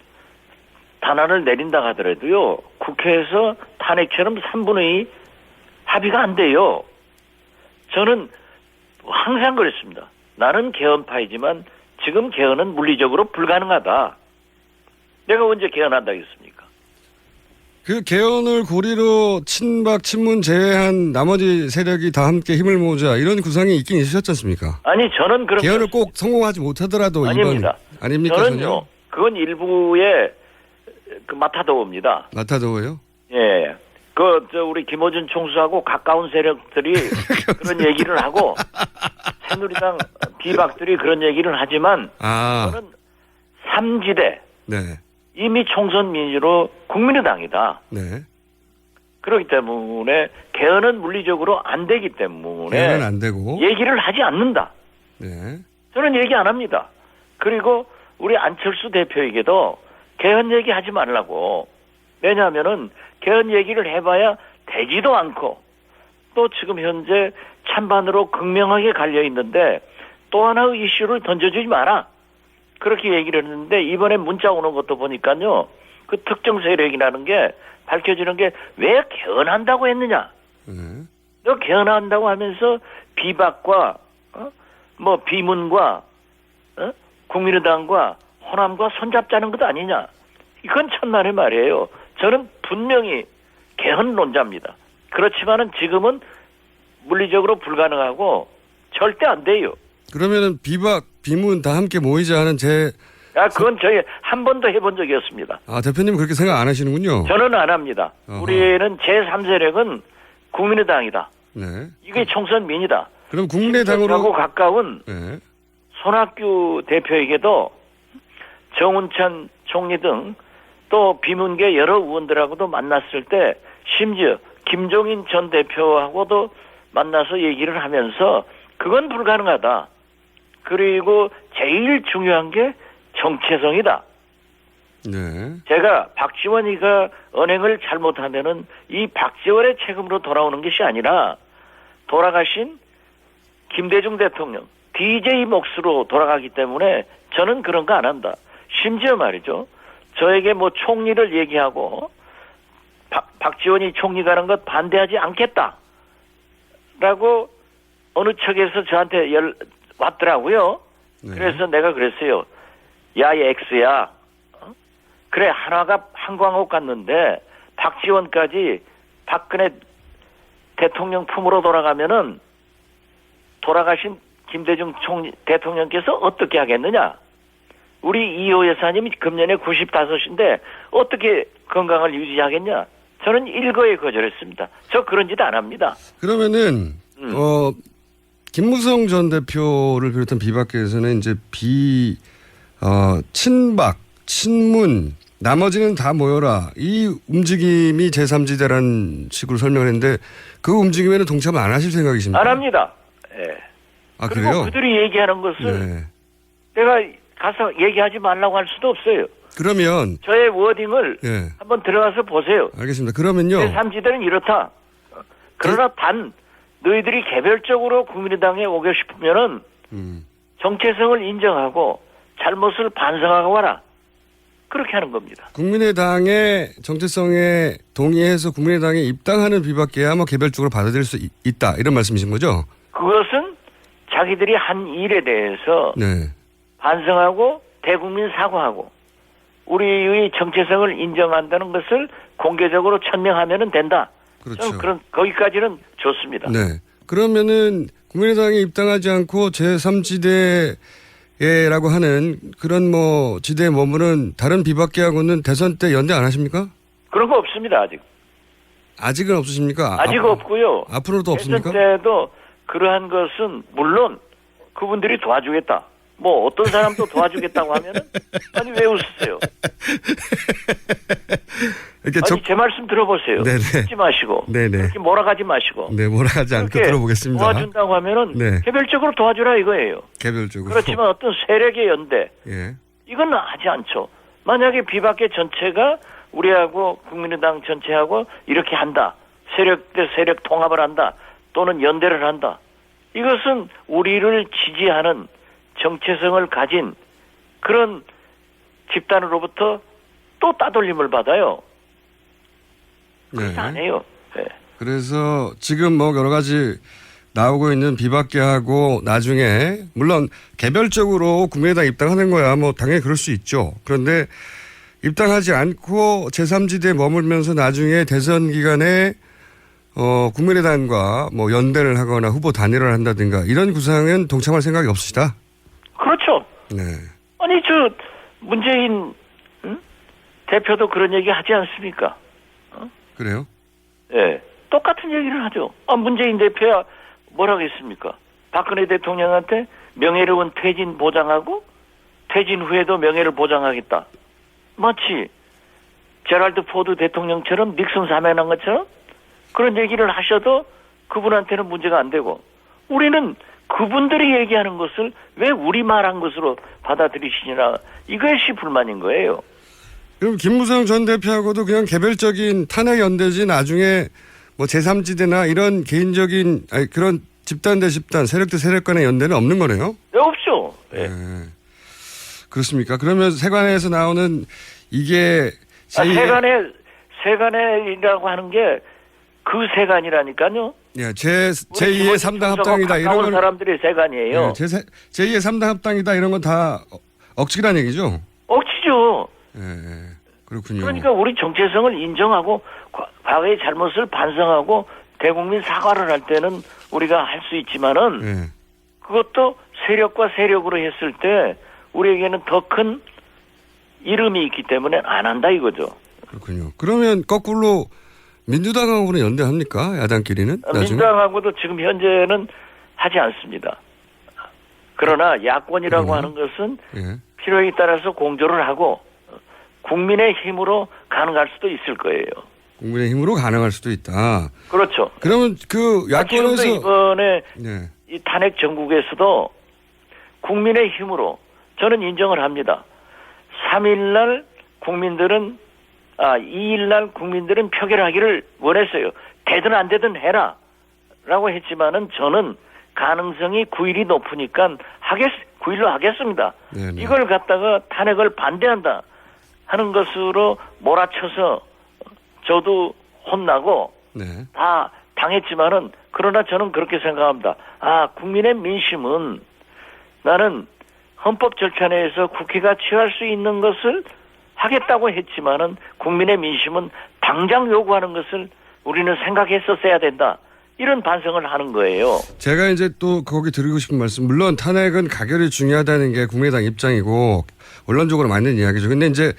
단안을 내린다 하더라도요. 국회에서 탄핵처럼 3분의 2 합의가 안 돼요. 저는 항상 그랬습니다. 나는 개헌파이지만 지금 개헌은 물리적으로 불가능하다. 내가 언제 개헌한다 했습니까? 그 개헌을 고리로 친박, 친문 제외한 나머지 세력이 다 함께 힘을 모으자 이런 구상이 있긴 있으셨지 않습니까? 아니 저는 그런 개헌을 꼭 성공하지 못하더라도 아닙니다. 이번 아닙니까? 저는요. 전혀? 그건 일부의 그 마타도어입니다. 마타도어요? 예. 우리 김어준 총수하고 가까운 세력들이 그런 얘기를 하고 새누리당 비박들이 그런 얘기를 하지만 저는 삼지대 네. 이미 총선 민주로 국민의당이다. 네. 그렇기 때문에 개헌은 물리적으로 안 되기 때문에 개헌은 안 되고 얘기를 하지 않는다. 네. 저는 얘기 안 합니다. 그리고 우리 안철수 대표에게도 개헌 얘기하지 말라고. 왜냐하면은 개헌 얘기를 해봐야 되지도 않고 또 지금 현재 찬반으로 극명하게 갈려 있는데 또 하나의 이슈를 던져주지 마라. 그렇게 얘기를 했는데 이번에 문자 오는 것도 보니까요. 그 특정 세력이라는 게 밝혀지는 게 왜 개헌한다고 했느냐. 너 개헌한다고 하면서 비박과 뭐 비문과 국민의당과 호남과 손잡자는 것 아니냐. 이건 천만의 말이에요. 저는 분명히 개헌론자입니다. 그렇지만은 지금은 물리적으로 불가능하고 절대 안 돼요. 그러면은 비박, 비문 다 함께 모이자 하는 그건 저희 한 번도 해본 적이 없습니다. 대표님은 그렇게 생각 안 하시는군요. 저는 안 합니다. 우리는 제3세력은 국민의당이다. 네. 이게 총선 민이다. 그럼 국민의당으로 가까운 네. 손학규 대표에게도 정운천 총리 등 또 비문계 여러 의원들하고도 만났을 때 심지어 김종인 전 대표하고도 만나서 얘기를 하면서 그건 불가능하다. 그리고 제일 중요한 게 정체성이다. 네. 제가 박지원이가 언행을 잘못하면은 이 박지원의 책임으로 돌아오는 것이 아니라 돌아가신 김대중 대통령 DJ 몫으로 돌아가기 때문에 저는 그런 거 안 한다. 심지어 말이죠. 저에게 뭐 총리를 얘기하고 박지원이 총리 가는 것 반대하지 않겠다. 라고 어느 측에서 저한테 왔더라고요. 네. 그래서 내가 그랬어요. 야, 이 X야. 그래, 하나가 한광옥 갔는데 박지원까지 박근혜 대통령 품으로 돌아가면은 돌아가신 김대중 총리 대통령께서 어떻게 하겠느냐? 우리 이호 여사님이 금년에 95인데 어떻게 건강을 유지하겠냐? 저는 일거에 거절했습니다. 저 그런 짓 안 합니다. 그러면은 김무성 전 대표를 비롯한 비박계에서는 이제 친박, 친문 나머지는 다 모여라. 이 움직임이 제3지대라는 식으로 설명을 했는데 그 움직임에는 동참 안 하실 생각이십니까? 안 합니다. 예. 그리고 그래요? 그들이 얘기하는 것을 네. 내가 가서 얘기하지 말라고 할 수도 없어요. 그러면 저의 워딩을 예. 한번 들어가서 보세요. 알겠습니다. 그러면요. 제3지대는 이렇다. 그러나 단 너희들이 개별적으로 국민의당에 오고 싶으면은 정체성을 인정하고 잘못을 반성하고 와라. 그렇게 하는 겁니다. 국민의당의 정체성에 동의해서 국민의당에 입당하는 비박계야 뭐 개별적으로 받아들일 수 있다. 이런 말씀이신 거죠? 그것은 자기들이 한 일에 대해서 네. 반성하고 대국민 사과하고 우리의 정체성을 인정한다는 것을 공개적으로 천명하면 된다. 그렇죠. 그런 거기까지는 좋습니다. 네. 그러면은 국민의당에 입당하지 않고 제3지대라고 하는 그런 뭐 지대에 머무는 다른 비박계하고는 대선 때 연대 안 하십니까? 그런 거 없습니다. 아직. 아직은 없으십니까? 아직 없고요. 앞으로도 없습니까? 대선 때도 그러한 것은 물론 그분들이 도와주겠다. 뭐 어떤 사람도 도와주겠다고 하면은 아니 왜 웃으세요? 이렇게 아니 제 말씀 들어보세요. 네네. 웃지 마시고 네네. 그렇게 몰아가지 마시고. 네, 몰아가지 않고 들어보겠습니다. 도와준다고 하면은 네. 개별적으로 도와주라 이거예요. 개별적으로. 그렇지만 어떤 세력의 연대 예. 이건 하지 않죠. 만약에 비박계 전체가 우리하고 국민의당 전체하고 이렇게 한다. 세력 대 세력 통합을 한다. 또는 연대를 한다. 이것은 우리를 지지하는 정체성을 가진 그런 집단으로부터 또 따돌림을 받아요. 네. 안 해요. 네. 그래서 지금 뭐 여러 가지 나오고 있는 비박계하고 나중에 물론 개별적으로 국민의당 입당하는 거야 뭐 당연히 그럴 수 있죠. 그런데 입당하지 않고 제3지대에 머물면서 나중에 대선 기간에 국민의당과 뭐 연대를 하거나 후보 단일화를 한다든가 이런 구상은 동참할 생각이 없으시다? 그렇죠. 네. 아니 저 문재인 대표도 그런 얘기 하지 않습니까? 그래요? 네. 똑같은 얘기를 하죠. 문재인 대표야 뭐라고 했습니까? 박근혜 대통령한테 명예로운 퇴진 보장하고 퇴진 후에도 명예를 보장하겠다. 마치 제랄드 포드 대통령처럼 닉슨 사면한 것처럼 그런 얘기를 하셔도 그분한테는 문제가 안 되고 우리는 그분들이 얘기하는 것을 왜 우리 말한 것으로 받아들이시냐 이것이 불만인 거예요. 그럼 김무성 전 대표하고도 그냥 개별적인 탄핵 연대지 나중에 뭐 제3지대나 이런 개인적인 그런 집단 대 집단 세력 대 세력 간의 연대는 없는 거네요? 네, 없죠. 네. 그렇습니까? 그러면 세관에서 나오는 이게 세관이라고 하는 게 그 세관이라니까요. 예, 제2의 3당 합당이다 이런 건 사람들이 세관이에요. 예, 제2의 3당 합당이다 이런 건 다 억지란 얘기죠. 억지죠. 예, 그렇군요. 그러니까 우리 정체성을 인정하고 과거의 잘못을 반성하고 대국민 사과를 할 때는 우리가 할 수 있지만은 예. 그것도 세력과 세력으로 했을 때 우리에게는 더 큰 이름이 있기 때문에 안 한다 이거죠. 그렇군요. 그러면 거꾸로 민주당하고는 연대합니까? 야당끼리는? 민주당하고도 지금 현재는 하지 않습니다. 그러나 야권이라고 하는 것은 예. 필요에 따라서 공조를 하고 국민의 힘으로 가능할 수도 있을 거예요. 국민의 힘으로 가능할 수도 있다. 그렇죠. 그러면 그 야권에서 지금도 이번에 네. 이 탄핵 정국에서도 국민의 힘으로 저는 인정을 합니다. 3일날 국민들은 2일날 국민들은 표결하기를 원했어요. 되든 안 되든 해라 라고 했지만은 저는 가능성이 9일이 높으니까 9일로 하겠습니다. 네네. 이걸 갖다가 탄핵을 반대한다 하는 것으로 몰아쳐서 저도 혼나고 네. 다 당했지만은 그러나 저는 그렇게 생각합니다. 국민의 민심은 나는 헌법 절차 내에서 국회가 취할 수 있는 것을 하겠다고 했지만은 국민의 민심은 당장 요구하는 것을 우리는 생각했었어야 된다. 이런 반성을 하는 거예요. 제가 이제 또 거기 드리고 싶은 말씀, 물론 탄핵은 가결이 중요하다는 게 국민의당 입장이고 원론적으로 맞는 이야기죠. 근데 이제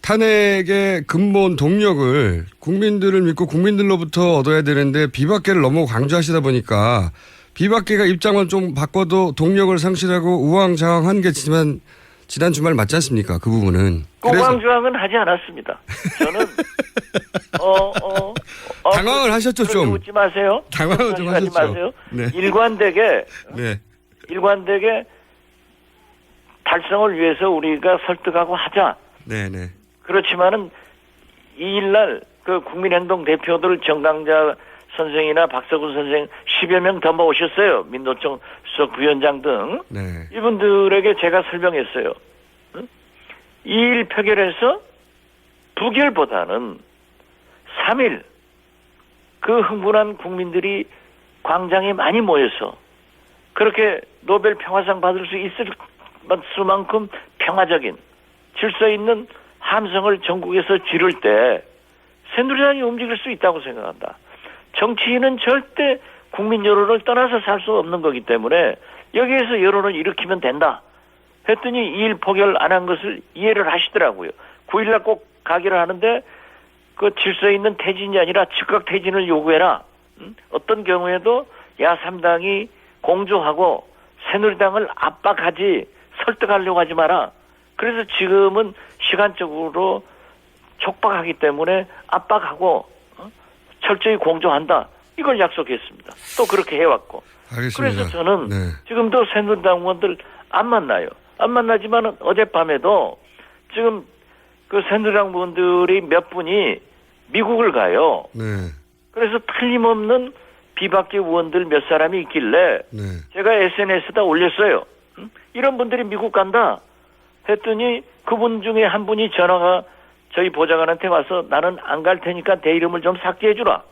탄핵의 근본 동력을 국민들을 믿고 국민들로부터 얻어야 되는데 비박계를 너무 강조하시다 보니까 비박계가 입장을 좀 바꿔도 동력을 상실하고 우왕좌왕한 게 지난 주말 맞지 않습니까? 그 부분은. 우왕좌왕은 하지 않았습니다. 저는 당황을 하셨죠 좀. 웃지 마세요. 당황을 좀 하셨죠. 마세요. 네. 일관되게 네. 달성을 위해서 우리가 설득하고 하자. 네네. 그렇지만은 2일날 그 국민행동 대표들 정강자 선생이나 박서구 선생 10여 명 더 모셨어요. 민노총 수석 부위원장 등. 네. 이분들에게 제가 설명했어요. 2일 표결에서 부결보다는 3일 그 흥분한 국민들이 광장에 많이 모여서 그렇게 노벨 평화상 받을 수 있을 수만큼 평화적인 질서 있는 함성을 전국에서 지를 때 새누리당이 움직일 수 있다고 생각한다. 정치인은 절대 국민 여론을 떠나서 살 수 없는 거기 때문에 여기에서 여론을 일으키면 된다. 했더니 2일 포결 안 한 것을 이해를 하시더라고요. 9일날 꼭 가기를 하는데 그 질서 있는 퇴진이 아니라 즉각 퇴진을 요구해라. 어떤 경우에도 야3당이 공조하고 새누리당을 압박하지 설득하려고 하지 마라. 그래서 지금은 시간적으로 촉박하기 때문에 압박하고 철저히 공조한다. 이걸 약속했습니다. 또 그렇게 해왔고. 알겠습니다. 그래서 저는 네. 지금도 지금도 새누리당 의원들 안 만나요. 안 만나지만 어젯밤에도 지금 그 새누리당 의원들이 몇 분이 미국을 가요. 네. 그래서 틀림없는 비박계 의원들 몇 사람이 있길래 네. 제가 SNS에다 올렸어요. 이런 분들이 미국 간다 했더니 그분 중에 한 분이 전화가 저희 보좌관한테 와서 나는 안 갈 테니까 내 이름을 좀 삭제해 주라.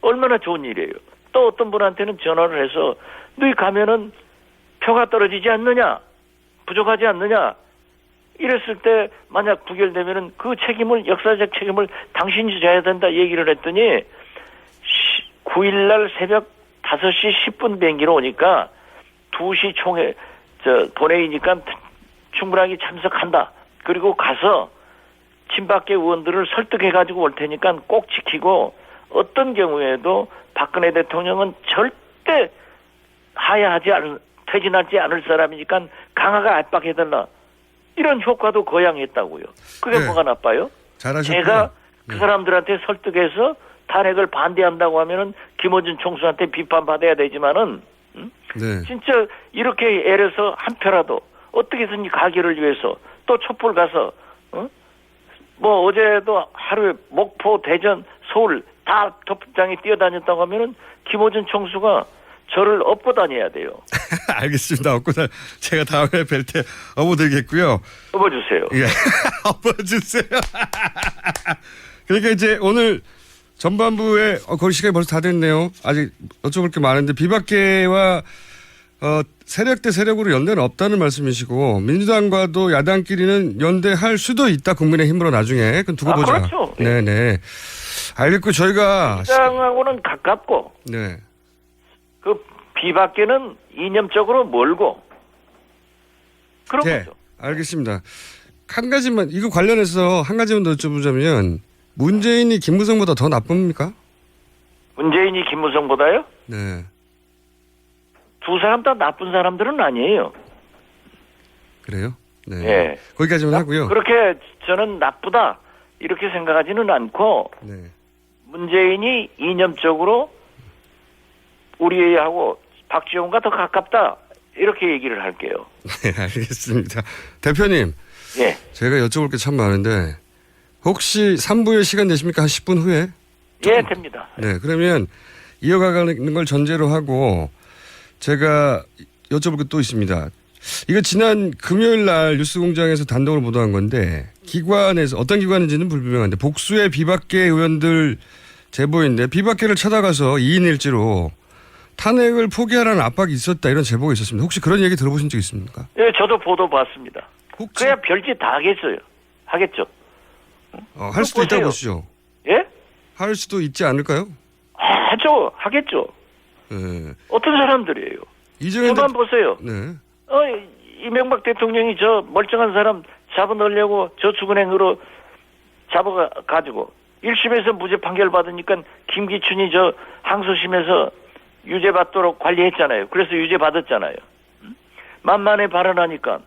얼마나 좋은 일이에요. 또 어떤 분한테는 전화를 해서 너희 가면은 표가 떨어지지 않느냐, 부족하지 않느냐 이랬을 때 만약 부결되면은 그 책임을 역사적 책임을 당신이 져야 된다 얘기를 했더니 9일날 새벽 5시 10분 비행기로 오니까 2시 총회 본회의니까 충분하게 참석한다. 그리고 가서 친박계 의원들을 설득해가지고 올 테니까 꼭 지키고 어떤 경우에도 박근혜 대통령은 절대 퇴진하지 않을 사람이니까 강하게 압박해달라. 이런 효과도 거양했다고요. 그게 네. 뭐가 나빠요? 잘하셨고요. 제가 그 사람들한테 설득해서 탄핵을 반대한다고 하면은 김어준 총수한테 비판받아야 되지만은 네. 진짜 이렇게 애려서 한 표라도 어떻게든지 가기를 위해서 또 촛불 가서 뭐 어제도 하루에 목포, 대전, 서울 다 촛불장에 뛰어다녔다고 하면은 김어준 총수가 저를 업고 다녀야 돼요. 알겠습니다. 제가 다음에 뵐 때 업어드리겠고요. 업어주세요. 예. 업어주세요. 그러니까 이제 오늘 전반부에 거의 시간이 벌써 다 됐네요. 아직 여쭤볼 게 많은데 비박계와 세력 대 세력으로 연대는 없다는 말씀이시고 민주당과도 야당끼리는 연대할 수도 있다. 국민의힘으로 나중에 그건 두고 보자. 그렇죠. 네네. 알겠고 저희가 민주당하고는 가깝고 네. 그 비박계는 이념적으로 멀고 그런 거죠. 알겠습니다. 한 가지만 이거 관련해서 한 가지만 더 여쭤보자면 문재인이 김무성보다 더 나쁩니까? 문재인이 김무성보다요? 네. 두 사람 다 나쁜 사람들은 아니에요. 그래요? 네. 예. 거기까지만 하고요. 그렇게 저는 나쁘다 이렇게 생각하지는 않고 네. 문재인이 이념적으로 우리하고 박지원과 더 가깝다 이렇게 얘기를 할게요. 네, 알겠습니다. 대표님. 예. 제가 여쭤볼 게 참 많은데 혹시 3부에 시간 되십니까? 한 10분 후에? 예, 됩니다. 네, 그러면 이어가는 걸 전제로 하고 제가 여쭤볼 게 또 있습니다. 이거 지난 금요일 날 뉴스공장에서 단독으로 보도한 건데 기관에서 어떤 기관인지는 불분명한데 복수의 비박계 의원들 제보인데 비박계를 찾아가서 2인 1지로 탄핵을 포기하라는 압박이 있었다 이런 제보가 있었습니다. 혹시 그런 얘기 들어보신 적 있습니까? 예, 저도 보도 봤습니다. 그래야 별짓 다 하겠어요. 하겠죠. 할 수도 있다고 보시죠. 예? 할 수도 있지 않을까요? 하죠. 하겠죠. 네. 어떤 사람들이에요? 저만 보세요. 네. 이명박 대통령이 저 멀쩡한 사람 잡아넣으려고 저축은행으로 잡아가지고 1심에서 무죄 판결 받으니까 김기춘이 저 항소심에서 유죄 받도록 관리했잖아요. 그래서 유죄 받았잖아요. 만만해 발언하니까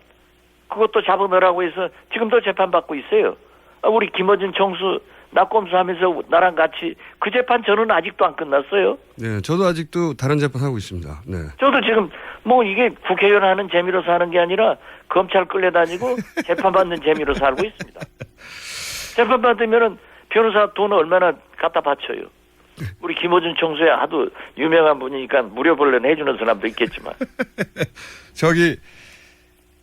그것도 잡아넣으라고 해서 지금도 재판받고 있어요. 우리 김어준 총수 낙검수하면서 나랑 같이 그 재판 저는 아직도 안 끝났어요. 네, 저도 아직도 다른 재판 하고 있습니다. 네. 저도 지금 뭐 이게 국회의원 하는 재미로 사는 게 아니라 검찰 끌려다니고 재판받는 재미로 살고 있습니다. 재판받으면은 변호사 돈 얼마나 갖다 바쳐요. 우리 김어준 총수야 하도 유명한 분이니까 무료 본론 해주는 사람도 있겠지만. 저기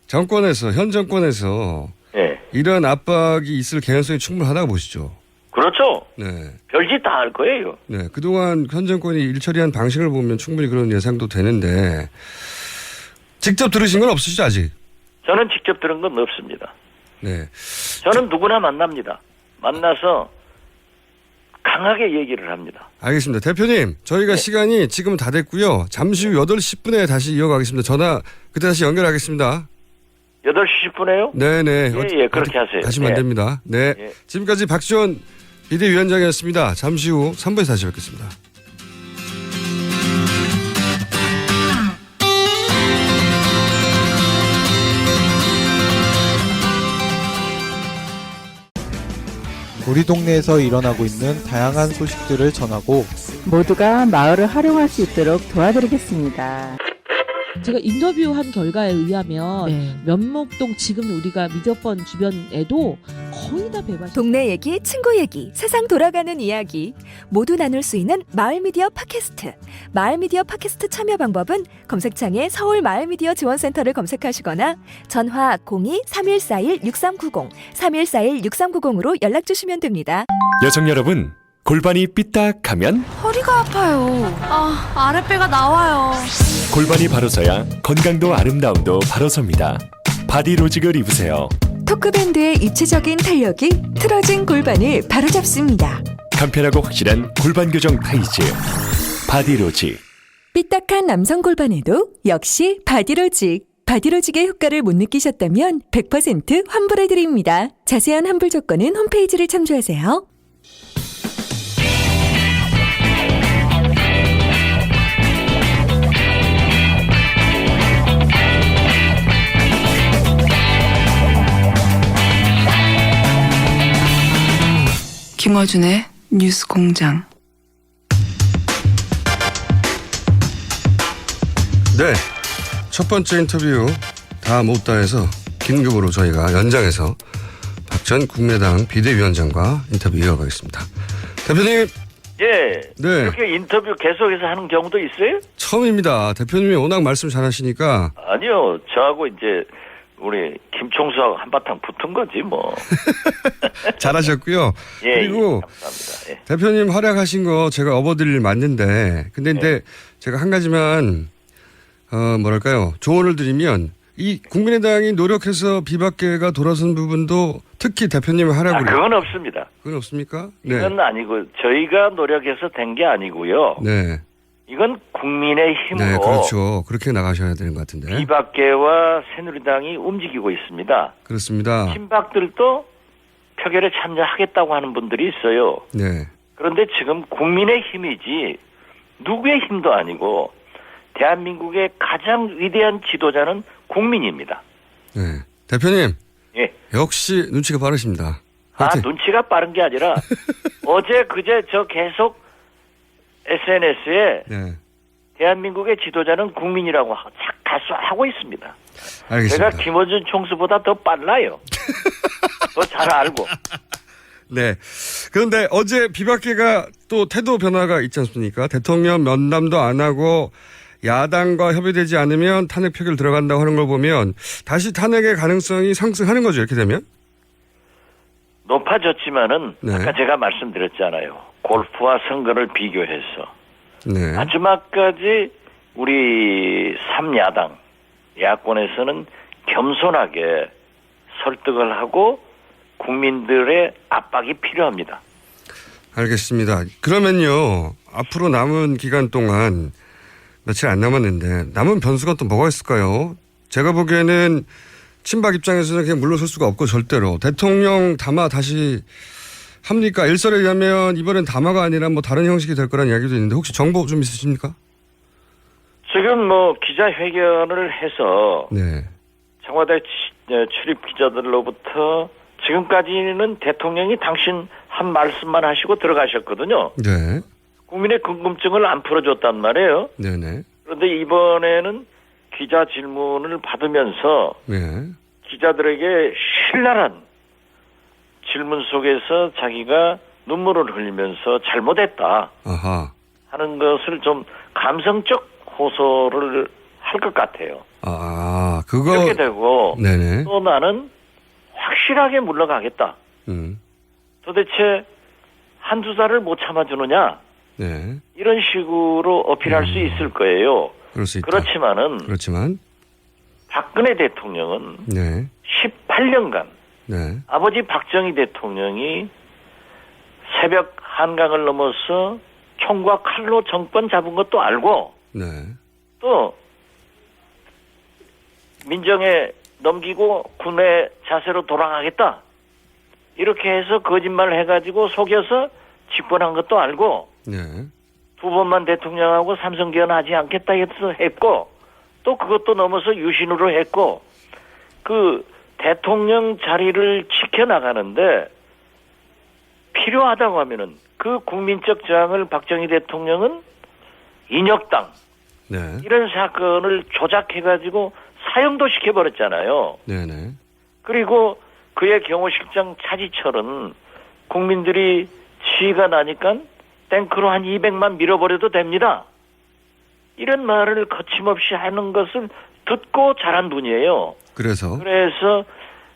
정권에서 현 정권에서 네. 이런 압박이 있을 개연성이 충분하다고 보시죠. 그렇죠. 네. 별짓 다 할 거예요. 네. 그동안 현 정권이 일 처리한 방식을 보면 충분히 그런 예상도 되는데 직접 들으신 건 없으시죠 아직? 저는 직접 들은 건 없습니다. 네. 저는 누구나 만납니다. 만나서 강하게 얘기를 합니다. 알겠습니다. 대표님, 저희가 시간이 지금은 다 됐고요. 잠시 후 8시 10분에 다시 이어가겠습니다. 전화 그때 다시 연결하겠습니다. 8시 10분에요? 네네. 예, 그렇게 하세요. 가시면 안 됩니다. 네. 예. 지금까지 박지원 비대위원장이었습니다. 잠시 후 3부에서 다시 뵙겠습니다. 우리 동네에서 일어나고 있는 다양한 소식들을 전하고 모두가 마을을 활용할 수 있도록 도와드리겠습니다. 제가 인터뷰한 결과에 의하면 면목동 지금 우리가 미디어번 주변에도 거의 다 배발. 동네 얘기, 친구 얘기, 세상 돌아가는 이야기 모두 나눌 수 있는 마을미디어 팟캐스트. 마을미디어 팟캐스트 참여 방법은 검색창에 서울 마을미디어 지원센터를 검색하시거나 전화 02-3141-6390, 3141-6390으로 연락주시면 됩니다. 여성 여러분, 골반이 삐딱하면 허리가 아파요. 아랫배가 나와요. 골반이 바로 서야 건강도 아름다움도 바로 섭니다. 바디로직을 입으세요. 토크밴드의 입체적인 탄력이 틀어진 골반을 바로잡습니다. 간편하고 확실한 골반 교정 타이즈 바디로직. 삐딱한 남성 골반에도 역시 바디로직. 바디로직의 효과를 못 느끼셨다면 100% 환불해드립니다. 자세한 환불 조건은 홈페이지를 참조하세요. 김어준의 뉴스공장. 네. 첫 번째 인터뷰 다 못다 해서 긴급으로 저희가 연장해서 박 전 국민의당 비대위원장과 인터뷰 이어가겠습니다. 대표님. 예. 네. 이렇게 인터뷰 계속해서 하는 경우도 있어요? 처음입니다. 대표님이 워낙 말씀 잘하시니까. 아니요, 저하고 이제 우리 김총수하고 한바탕 붙은 거지 뭐. 잘하셨고요. 예, 그리고 감사합니다. 예. 대표님 활약하신 거 제가 업어드릴 일 맞는데, 근데 이제 제가 한 가지만 뭐랄까요, 조언을 드리면 이 국민의당이 노력해서 비박계가 돌아선 부분도 특히 대표님의 활약으로. 그건 없습니다. 그건 없습니까? 네. 이건 아니고 저희가 노력해서 된 게 아니고요. 네. 이건 국민의 힘으로 네, 그렇죠. 그렇게 나가셔야 되는 것 같은데. 비박계와 새누리당이 움직이고 있습니다. 그렇습니다. 친박들도 표결에 참여하겠다고 하는 분들이 있어요. 네. 그런데 지금 국민의 힘이지 누구의 힘도 아니고 대한민국의 가장 위대한 지도자는 국민입니다. 네. 대표님. 예. 역시 눈치가 빠르십니다. 화이팅. 눈치가 빠른 게 아니라 어제 그제 저 계속 SNS에 네. 대한민국의 지도자는 국민이라고 하고 있습니다. 알겠습니다. 제가 김어준 총수보다 더 빨라요. 더 잘 알고. 네. 그런데 어제 비박계가 또 태도 변화가 있지 않습니까? 대통령 면담도 안 하고 야당과 협의되지 않으면 탄핵 표결 들어간다고 하는 걸 보면 다시 탄핵의 가능성이 상승하는 거죠. 이렇게 되면? 높아졌지만은 네. 아까 제가 말씀드렸잖아요. 골프와 선거를 비교해서 네. 마지막까지 우리 3야당 야권에서는 겸손하게 설득을 하고 국민들의 압박이 필요합니다. 알겠습니다. 그러면요. 앞으로 남은 기간 동안 며칠 안 남았는데 남은 변수가 또 뭐가 있을까요? 제가 보기에는 친박 입장에서는 그냥 물러설 수가 없고 절대로 대통령 담화 다시 합니까? 일설에 의하면 이번엔 담화가 아니라 뭐 다른 형식이 될 거란 이야기도 있는데 혹시 정보 좀 있으십니까? 지금 뭐 기자회견을 해서 네. 청와대 출입 기자들로부터 지금까지는 대통령이 당신 한 말씀만 하시고 들어가셨거든요. 네. 국민의 궁금증을 안 풀어줬단 말이에요. 네네. 그런데 이번에는 기자 질문을 받으면서 네. 기자들에게 신랄한 질문 속에서 자기가 눈물을 흘리면서 잘못했다 아하. 하는 것을 좀 감성적 호소를 할 것 같아요. 그거. 그렇게 되고 네네. 또 나는 확실하게 물러가겠다. 도대체 한두 달을 못 참아주느냐? 네. 이런 식으로 어필할 수 있을 거예요. 그럴 수 있다. 그렇지만 박근혜 대통령은 네. 18년간 네. 아버지 박정희 대통령이 새벽 한강을 넘어서 총과 칼로 정권 잡은 것도 알고 네. 또 민정에 넘기고 군의 자세로 돌아가겠다. 이렇게 해서 거짓말을 해가지고 속여서 집권한 것도 알고 네. 두 번만 대통령하고 삼성개헌하지 않겠다 해서 했고 또 그것도 넘어서 유신으로 했고 그 대통령 자리를 지켜나가는데 필요하다고 하면은 그 국민적 저항을 박정희 대통령은 인혁당 네. 이런 사건을 조작해가지고 사형도 시켜버렸잖아요. 네네. 그리고 그의 경호실장 차지철은 국민들이 지휘가 나니까 탱크로 한 200만 밀어버려도 됩니다. 이런 말을 거침없이 하는 것을 듣고 자란 분이에요. 그래서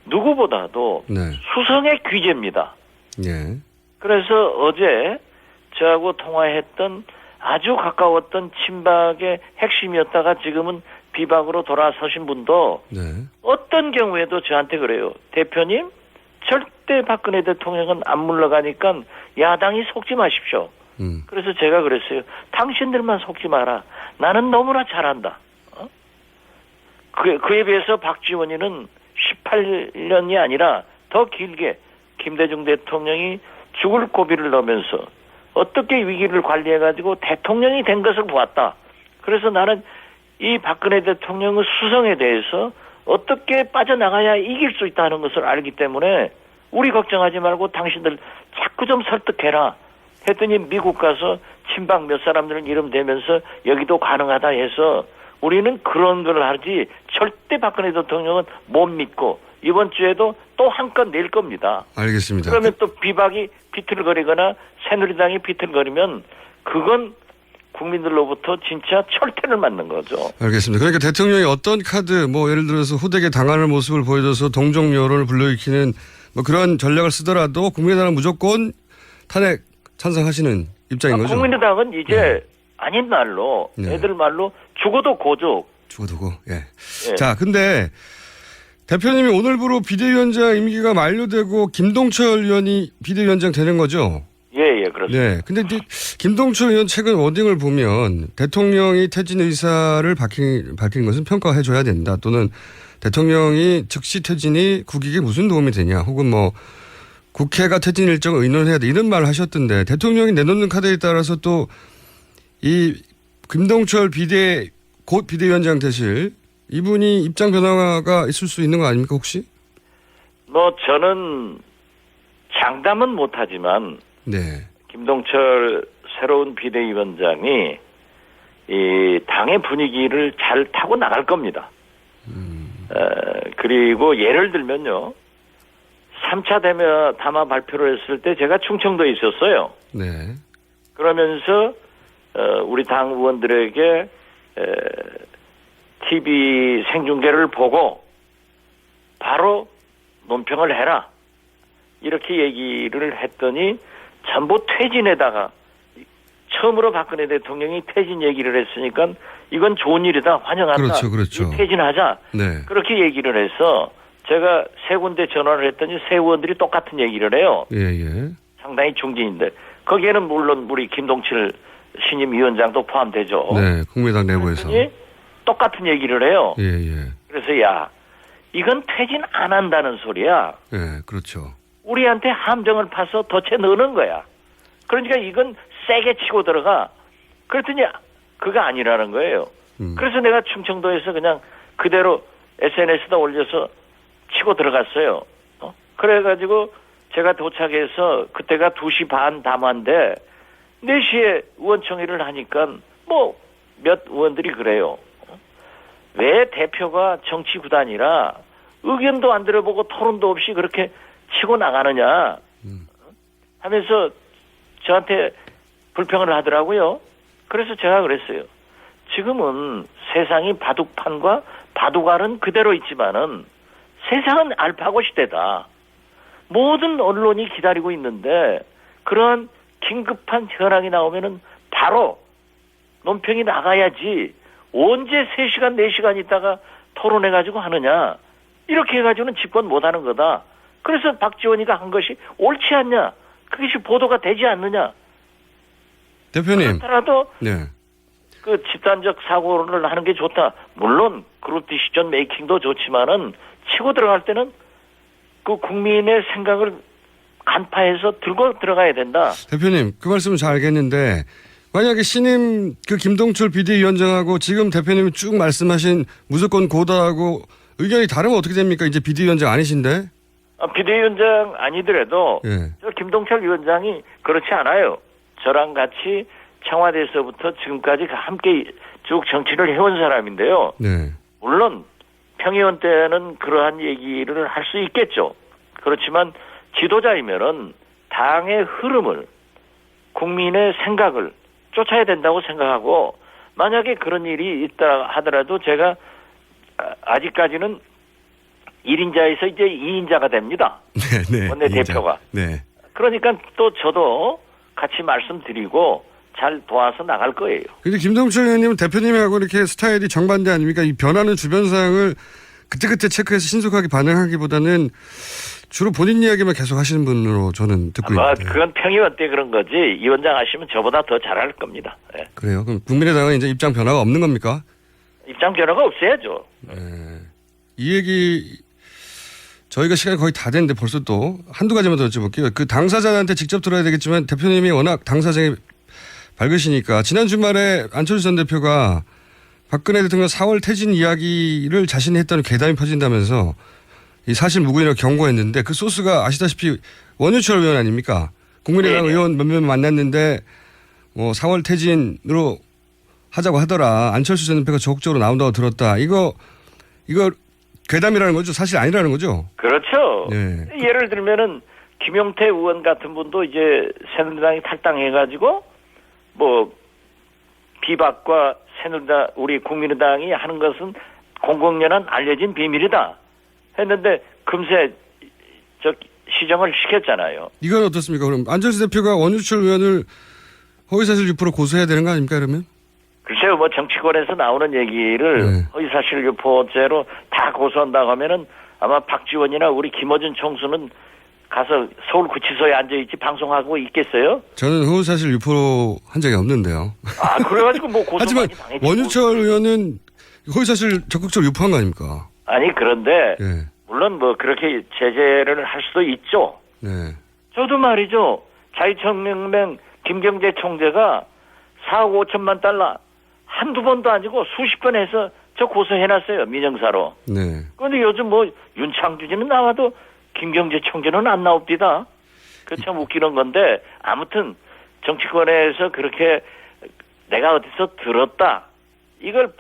누구보다도 네. 수성의 귀재입니다. 네. 그래서 어제 저하고 통화했던 아주 가까웠던 친박의 핵심이었다가 지금은 비박으로 돌아서신 분도 네. 어떤 경우에도 저한테 그래요. 대표님, 절대 박근혜 대통령은 안 물러가니까 야당이 속지 마십시오. 그래서 제가 그랬어요. 당신들만 속지 마라. 나는 너무나 잘한다. 그에 비해서 박지원이는 18년이 아니라 더 길게 김대중 대통령이 죽을 고비를 넣으면서 어떻게 위기를 관리해가지고 대통령이 된 것을 보았다. 그래서 나는 이 박근혜 대통령의 수성에 대해서 어떻게 빠져나가야 이길 수 있다는 것을 알기 때문에 우리 걱정하지 말고 당신들 자꾸 좀 설득해라. 했더니 미국 가서 친박 몇 사람들은 이름 대면서 여기도 가능하다 해서 우리는 그런 걸 하지 절대 박근혜 대통령은 못 믿고 이번 주에도 또 한 건 낼 겁니다. 알겠습니다. 그러면 또 비박이 비틀거리거나 새누리당이 비틀거리면 그건 국민들로부터 진짜 철퇴를 맞는 거죠. 알겠습니다. 그러니까 대통령이 어떤 카드, 뭐 예를 들어서 후대에게 당하는 모습을 보여줘서 동정 여론을 불러일으키는 뭐 그런 전략을 쓰더라도 국민의당은 무조건 탄핵 찬성하시는 입장인 거죠. 국민의당은 이제 아닌 말로 애들 말로 죽어도 고죠. 죽어도 예. 자, 근데 대표님이 오늘부로 비대위원장 임기가 만료되고 김동철 의원이 비대위원장 되는 거죠? 예, 그렇습니다. 네. 근데 이제 김동철 의원 최근 워딩을 보면 대통령이 퇴진 의사를 밝힌 것은 평가해줘야 된다. 또는 대통령이 즉시 퇴진이 국익에 무슨 도움이 되냐. 혹은 뭐 국회가 퇴진 일정을 의논해야 돼. 이런 말을 하셨던데 대통령이 내놓는 카드에 따라서 또 이 김동철 곧 비대위원장 되실 이분이 입장 변화가 있을 수 있는 거 아닙니까 혹시? 저는 장담은 못하지만 네. 김동철 새로운 비대위원장이 이 당의 분위기를 잘 타고 나갈 겁니다. 그리고 예를 들면요. 3차 담화 발표를 했을 때 제가 충청도에 있었어요. 네. 그러면서 우리 당 의원들에게 TV 생중계를 보고 바로 논평을 해라. 이렇게 얘기를 했더니 전부 퇴진에다가 처음으로 박근혜 대통령이 퇴진 얘기를 했으니까 이건 좋은 일이다. 환영한다. 그렇죠. 퇴진하자. 네. 그렇게 얘기를 해서 제가 세 군데 전화를 했더니 세 의원들이 똑같은 얘기를 해요. 예. 상당히 중진인데 거기에는 물론 우리 김동철 신임 위원장도 포함되죠. 네, 국민의당 내부에서 똑같은 얘기를 해요. 예. 그래서 야, 이건 퇴진 안 한다는 소리야. 예, 그렇죠. 우리한테 함정을 파서 덫에 넣는 거야. 그러니까 이건 세게 치고 들어가. 그랬더니 그거 아니라는 거예요. 그래서 내가 충청도에서 그냥 그대로 SNS에다 올려서 치고 들어갔어요. 그래가지고 제가 도착해서 그때가 2시 반 담화인데 4시에 의원총회를 하니까 뭐 몇 의원들이 그래요. 왜 대표가 정치 구단이라 의견도 안 들어보고 토론도 없이 그렇게 치고 나가느냐 하면서 저한테 불평을 하더라고요. 그래서 제가 그랬어요. 지금은 세상이 바둑판과 바둑알은 그대로 있지만은 세상은 알파고 시대다. 모든 언론이 기다리고 있는데 그런 긴급한 현황이 나오면은 바로 논평이 나가야지 언제 3시간 4시간 있다가 토론해가지고 하느냐. 이렇게 해가지고는 집권 못하는 거다. 그래서 박지원이가 한 것이 옳지 않냐. 그것이 보도가 되지 않느냐. 대표님. 그렇더라도 네. 그 집단적 사고를 하는 게 좋다. 물론 그룹 디시전 메이킹도 좋지만은 치고 들어갈 때는 그 국민의 생각을 간파해서 들고 들어가야 된다. 대표님, 그 말씀은 잘 알겠는데 만약에 신임 그 김동철 비대위원장하고 지금 대표님이 쭉 말씀하신 무조건 고다하고 의견이 다르면 어떻게 됩니까? 이제 비대위원장 아니신데? 비대위원장 아니더라도 예. 저 김동철 위원장이 그렇지 않아요. 저랑 같이 청와대에서부터 지금까지 함께 쭉 정치를 해온 사람인데요. 네. 물론 평의원 때는 그러한 얘기를 할 수 있겠죠. 그렇지만 지도자이면은 당의 흐름을 국민의 생각을 쫓아야 된다고 생각하고 만약에 그런 일이 있다 하더라도 제가 아직까지는 1인자에서 이제 2인자가 됩니다. 네. 원내대표가. 네. 그러니까 또 저도 같이 말씀드리고 잘 도와서 나갈 거예요. 근데 김동철 의원님은 대표님하고 이렇게 스타일이 정반대 아닙니까? 이 변하는 주변 상황을 그때그때 체크해서 신속하게 반응하기보다는 주로 본인 이야기만 계속 하시는 분으로 저는 듣고 있는데. 그건 평의원 때 그런 거지 이 위원장 하시면 저보다 더 잘할 겁니다. 네. 그래요? 그럼 국민의당은 이제 입장 변화가 없는 겁니까? 입장 변화가 없어야죠. 이 얘기 저희가 시간이 거의 다 됐는데 벌써 또 한두 가지만 더 여쭤볼게요. 그 당사자한테 직접 들어야 되겠지만 대표님이 워낙 당사자에 밝으시니까 지난 주말에 안철수 전 대표가 박근혜 대통령 4월 퇴진 이야기를 자신이 했다는 괴담이 퍼진다면서 이 사실 무근이라고 경고했는데 그 소스가 아시다시피 원유철 의원 아닙니까? 국민의당 의원 몇몇 만났는데 뭐 4월 퇴진으로 하자고 하더라. 안철수 전 대표가 적극적으로 나온다고 들었다. 이거 괴담이라는 거죠? 사실 아니라는 거죠? 그렇죠. 네. 예를 들면은 김용태 의원 같은 분도 이제 새누리당이 탈당해가지고 뭐 비박과 새누리당, 우리 국민의당이 하는 것은 공공연한 알려진 비밀이다 했는데 금세 시정을 시켰잖아요. 이건 어떻습니까? 그럼 안철수 대표가 원유철 의원을 허위사실 유포로 고소해야 되는 거 아닙니까, 그러면? 글쎄요, 뭐 정치권에서 나오는 얘기를 허위사실 유포죄로 다 고소한다고 하면은 아마 박지원이나 우리 김어준 총수는 가서 서울구치소에 앉아있지 방송하고 있겠어요? 저는 허위사실 유포로 한 적이 없는데요. 아, 그래가지고 뭐 고소 하지만 많이 당했지. 원유철 의원은 허위사실 적극적으로 유포한 거 아닙니까? 아니, 그런데 물론 뭐 그렇게 제재를 할 수도 있죠. 네. 저도 말이죠. 자유천명맹 김경재 총재가 4억 5천만 달러 한두 번도 아니고 수십 번 해서 저 고소해놨어요. 민영사로. 네. 그런데 요즘 뭐 윤창주지는 나와도 김경재 총재는 안 나옵니다. 그 참 웃기는 건데 아무튼 정치권에서 그렇게 내가 어디서 들었다. 이걸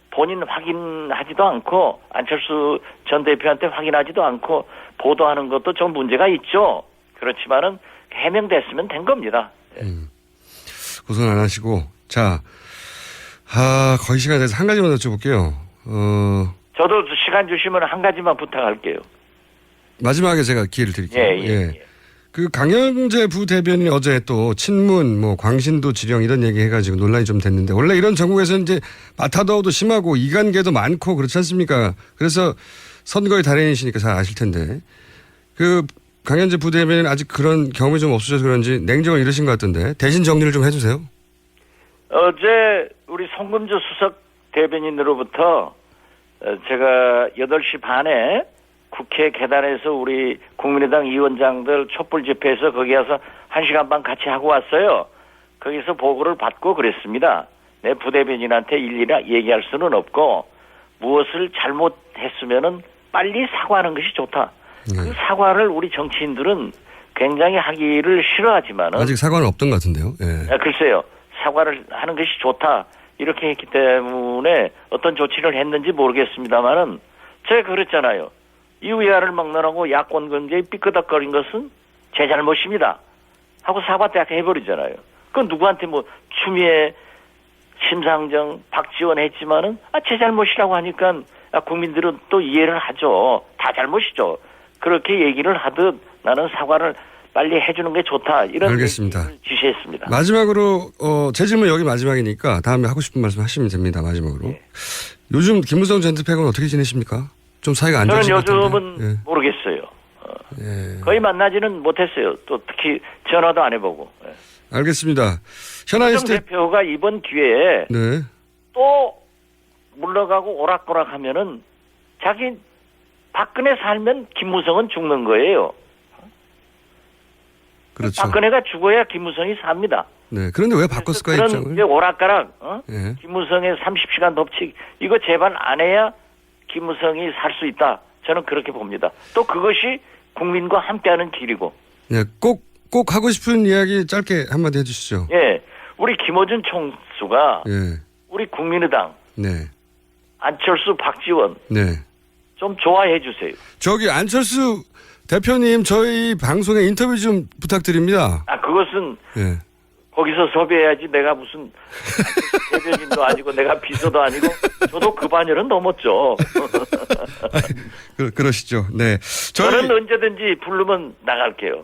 본인 확인하지도 않고 안철수 전 대표한테 확인하지도 않고 보도하는 것도 좀 문제가 있죠. 그렇지만은 해명됐으면 된 겁니다. 고소는 안 하시고. 자, 거의 시간이 돼서 한 가지만 여쭤볼게요. 저도 시간 주시면 한 가지만 부탁할게요. 마지막에 제가 기회를 드릴게요. 예. 그 강영재 부대변인이 어제 또 친문, 뭐 광신도 지령 이런 얘기 해가지고 논란이 좀 됐는데 원래 이런 전국에서는 이제 마타도도 심하고 이간계도 많고 그렇지 않습니까? 그래서 선거의 달인이시니까 잘 아실 텐데 그 강영재 부대변인 아직 그런 경험이 좀 없으셔서 그런지 냉정을 잃으신 것 같던데 대신 정리를 좀 해주세요. 어제 우리 송금주 수석 대변인으로부터 제가 8시 반에 국회 계단에서 우리 국민의당 위원장들 촛불 집회에서 거기 와서 1시간 반 같이 하고 왔어요. 거기서 보고를 받고 그랬습니다. 내 부대변인한테 일일이 얘기할 수는 없고 무엇을 잘못했으면은 빨리 사과하는 것이 좋다. 그 사과를 우리 정치인들은 굉장히 하기를 싫어하지만은 아직 사과는 없던 것 같은데요. 예. 글쎄요. 사과를 하는 것이 좋다. 이렇게 했기 때문에 어떤 조치를 했는지 모르겠습니다만은 제가 그랬잖아요. 이 위아를 막론하고 야권 경제에 삐끄덕거린 것은 제 잘못입니다. 하고 사과 딱 해버리잖아요. 그건 누구한테 뭐 추미애, 심상정, 박지원 했지만은 제 잘못이라고 하니까 국민들은 또 이해를 하죠. 다 잘못이죠. 그렇게 얘기를 하듯 나는 사과를 빨리 해주는 게 좋다. 이런 알겠습니다. 지시했습니다. 마지막으로 제 질문 여기 마지막이니까 다음에 하고 싶은 말씀 하시면 됩니다. 마지막으로. 요즘 김무성 전 대표는 어떻게 지내십니까? 좀 사이가 안 좋으신 것 같은데. 저는 요즘은 모르겠어요. 거의 만나지는 못했어요. 또 특히 전화도 안 해보고. 알겠습니다. 김무성 대표가 이번 기회에 네. 또 물러가고 오락가락하면은 자기 박근혜 살면 김무성은 죽는 거예요. 그렇죠. 박근혜가 죽어야 김무성이 삽니다. 네. 그런데 왜 바꿨을까요, 그런 입장을? 오락가락, 김무성의 30시간 법칙 이거 제발 안 해야 김무성이 살 수 있다. 저는 그렇게 봅니다. 또 그것이 국민과 함께하는 길이고. 네, 꼭 하고 싶은 이야기 짧게 한마디 해주시죠. 예, 우리 김어준 총수가 예. 우리 국민의당, 네. 안철수, 박지원 네. 좀 좋아해 주세요. 저기 안철수 대표님 저희 방송에 인터뷰 좀 부탁드립니다. 그것은 예. 거기서 섭외해야지. 내가 무슨 대변인도 아니고 내가 비서도 아니고 저도 그 반열은 넘었죠. 그러시죠. 네. 저는 언제든지 부르면 나갈게요.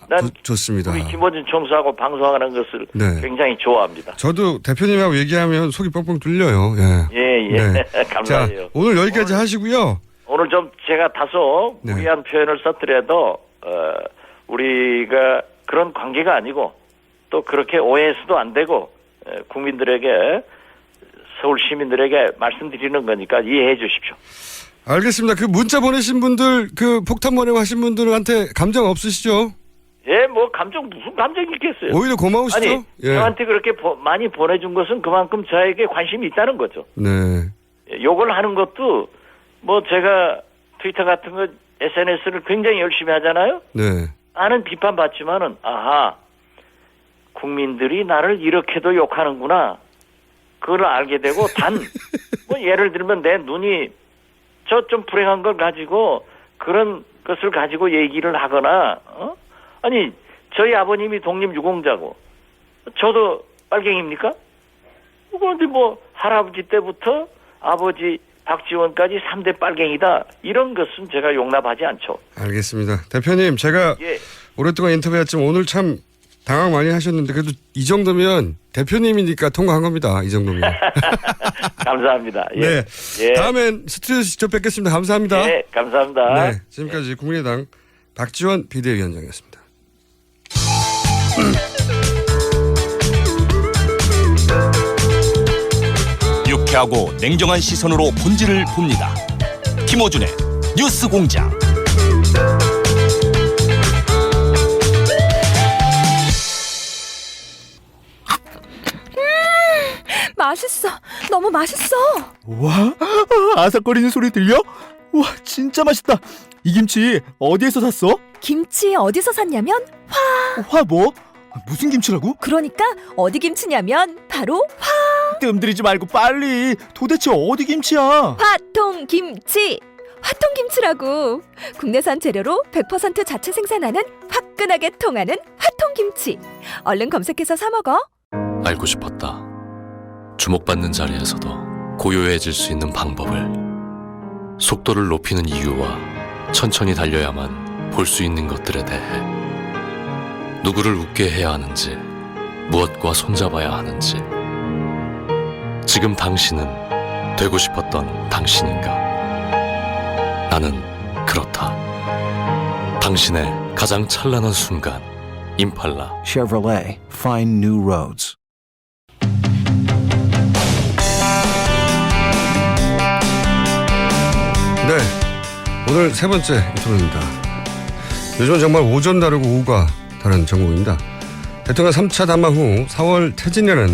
난 좋습니다. 우리 김어준 총수하고 방송하는 것을 굉장히 좋아합니다. 저도 대표님하고 얘기하면 속이 뻥뻥 뚫려요. 예. 예. 네. 감사해요. 자, 오늘 여기까지 하시고요. 오늘 좀 제가 다소 무리한 표현을 썼더라도 우리가 그런 관계가 아니고 또 그렇게 오해해서도 안 되고 국민들에게 서울 시민들에게 말씀드리는 거니까 이해해 주십시오. 알겠습니다. 그 문자 보내신 분들 그 폭탄 보내고 하신 분들한테 감정 없으시죠? 예, 뭐 무슨 감정이 있겠어요. 오히려 고마우시죠? 아니, 저한테 그렇게 많이 보내준 것은 그만큼 저에게 관심이 있다는 거죠. 네. 욕을 하는 것도 뭐 제가 트위터 같은 거 SNS를 굉장히 열심히 하잖아요. 네. 많은 비판 받지만은 국민들이 나를 이렇게도 욕하는구나. 그걸 알게 되고 뭐 예를 들면 내 눈이 좀 불행한 걸 가지고 그런 것을 가지고 얘기를 하거나 아니 저희 아버님이 독립유공자고 저도 빨갱입니까? 그런데 뭐 할아버지 때부터 아버지 박지원까지 3대 빨갱이다. 이런 것은 제가 용납하지 않죠. 알겠습니다. 대표님, 제가 예. 오랫동안 인터뷰했지만 오늘 참 당황 많이 하셨는데 그래도 이 정도면 대표님이니까 통과한 겁니다. 이 정도면. 감사합니다. 예. 네. 예. 다음엔 스튜디오에서 직접 뵙겠습니다. 감사합니다. 네, 감사합니다. 네, 지금까지 국민의당 박지원 비대위원장이었습니다. 유쾌하고 냉정한 시선으로 본질을 봅니다. 김어준의 뉴스공장. 맛있어. 너무 맛있어. 와, 아삭거리는 소리 들려? 와, 진짜 맛있다. 이 김치 어디에서 샀어? 김치 어디서 샀냐면 화 뭐? 무슨 김치라고? 그러니까 어디 김치냐면 바로 뜸들이지 말고 빨리. 도대체 어디 김치야? 화통김치. 화통김치라고. 국내산 재료로 100% 자체 생산하는 화끈하게 통하는 화통김치. 얼른 검색해서 사 먹어. 알고 싶었다. 주목받는 자리에서도 고요해질 수 있는 방법을, 속도를 높이는 이유와 천천히 달려야만 볼 수 있는 것들에 대해, 누구를 웃게 해야 하는지, 무엇과 손잡아야 하는지. 지금 당신은 되고 싶었던 당신인가? 나는 그렇다. 당신의 가장 찬란한 순간, 임팔라. Chevrolet, find new roads. 네, 오늘 세 번째 인터뷰입니다. 요즘은 정말 오전 다르고 오후가 다른 전국입니다. 대통령 3차 담화 후 4월 퇴진이라는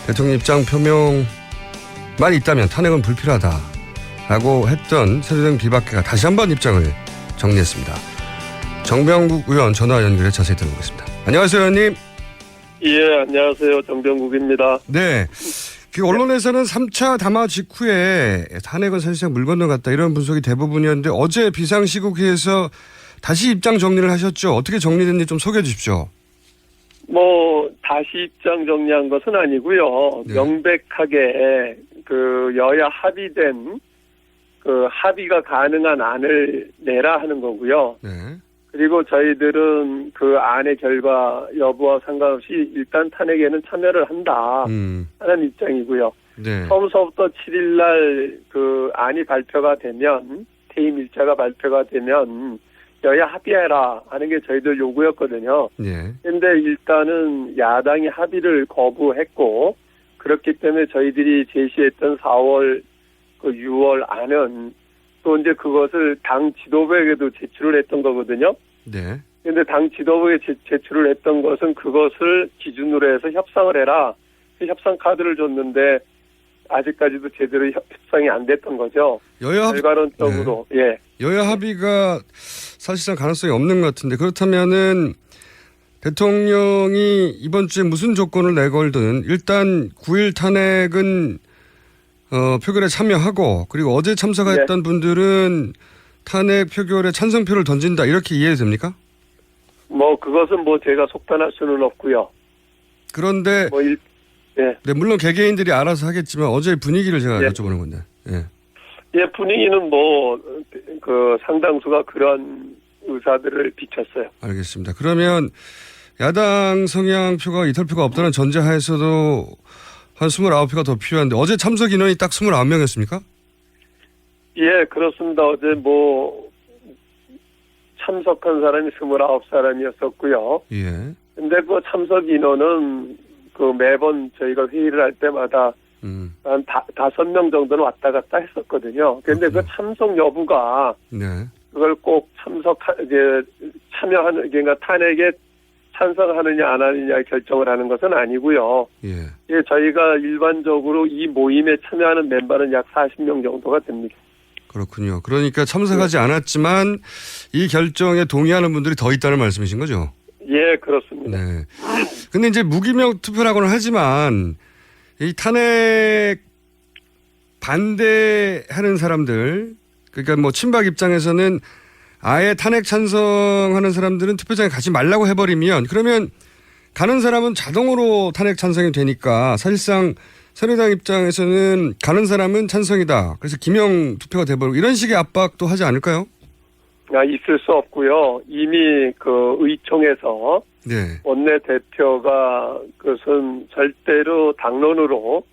대통령 입장 표명만 있다면 탄핵은 불필요하다라고 했던 새누리당 비박계가 다시 한번 입장을 정리했습니다. 정병국 의원 전화 연결해 자세히 들어보겠습니다. 안녕하세요, 의원님. 예, 안녕하세요. 정병국입니다. 네. 그 언론에서는 3차 담화 직후에 탄핵은 사실상 물 건너갔다 이런 분석이 대부분이었는데 어제 비상시국회에서 다시 입장 정리를 하셨죠. 어떻게 정리됐는지 좀 소개해 주십시오. 뭐 다시 입장 정리한 것은 아니고요. 네. 명백하게 그 여야 합의된 그 합의가 가능한 안을 내라 하는 거고요. 네. 그리고 저희들은 그 안의 결과 여부와 상관없이 일단 탄핵에는 참여를 한다 하는 입장이고요. 네. 처음서부터 7일날 그 안이 발표가 되면, 퇴임 일자가 발표가 되면 여야 합의해라 하는 게 저희들 요구였거든요. 네. 그런데 일단은 야당이 합의를 거부했고, 그렇기 때문에 저희들이 제시했던 4월, 그 6월 안은 또 이제 그것을 당 지도부에게도 제출을 했던 거거든요. 네. 그런데 당 지도부에 제출을 했던 것은 그것을 기준으로 해서 협상을 해라. 그 협상 카드를 줬는데 아직까지도 제대로 협상이 안 됐던 거죠. 결과론적으로. 네. 예. 여야 합의가 사실상 가능성이 없는 것 같은데, 그렇다면은 대통령이 이번 주에 무슨 조건을 내걸든 일단 9일 탄핵은 표결에 참여하고, 그리고 어제 참석했던 분들은 탄핵 표결에 찬성표를 던진다, 이렇게 이해됩니까? 뭐 그것은 뭐 제가 속단할 수는 없고요. 그런데 뭐 네, 물론 개개인들이 알아서 하겠지만 어제 분위기를 제가 여쭤보는 건데. 예. 예, 분위기는 뭐 그 상당수가 그런 의사들을 비췄어요. 알겠습니다. 그러면 야당 성향표가 이탈표가 없다는 전제하에서도 한 29표가 더 필요한데 어제 참석 인원이 딱 29명이었습니까? 예, 그렇습니다. 어제 뭐 참석한 사람이 29사람이었었고요. 예. 근데 그 참석 인원은 그 매번 저희가 회의를 할 때마다 한 5명 정도는 왔다 갔다 했었거든요. 그런데 그 참석 여부가 네. 그걸 꼭 참여하는, 그러니까 탄핵에 찬성하느냐 안 하느냐 결정을 하는 것은 아니고요. 예. 예, 저희가 일반적으로 이 모임에 참여하는 멤버는 약 40명 정도가 됩니다. 그렇군요. 그러니까 참석하지 않았지만 이 결정에 동의하는 분들이 더 있다는 말씀이신 거죠? 예, 그렇습니다. 네. 근데 이제 무기명 투표라고는 하지만 이 탄핵 반대하는 사람들, 그러니까 뭐 친박 입장에서는 아예 탄핵 찬성하는 사람들은 투표장에 가지 말라고 해버리면, 그러면 가는 사람은 자동으로 탄핵 찬성이 되니까 사실상 새누리당 입장에서는 가는 사람은 찬성이다. 그래서 김영 투표가 돼버리고 이런 식의 압박도 하지 않을까요? 있을 수 없고요. 이미 그 의총에서 네. 원내대표가 그것은 절대로 당론으로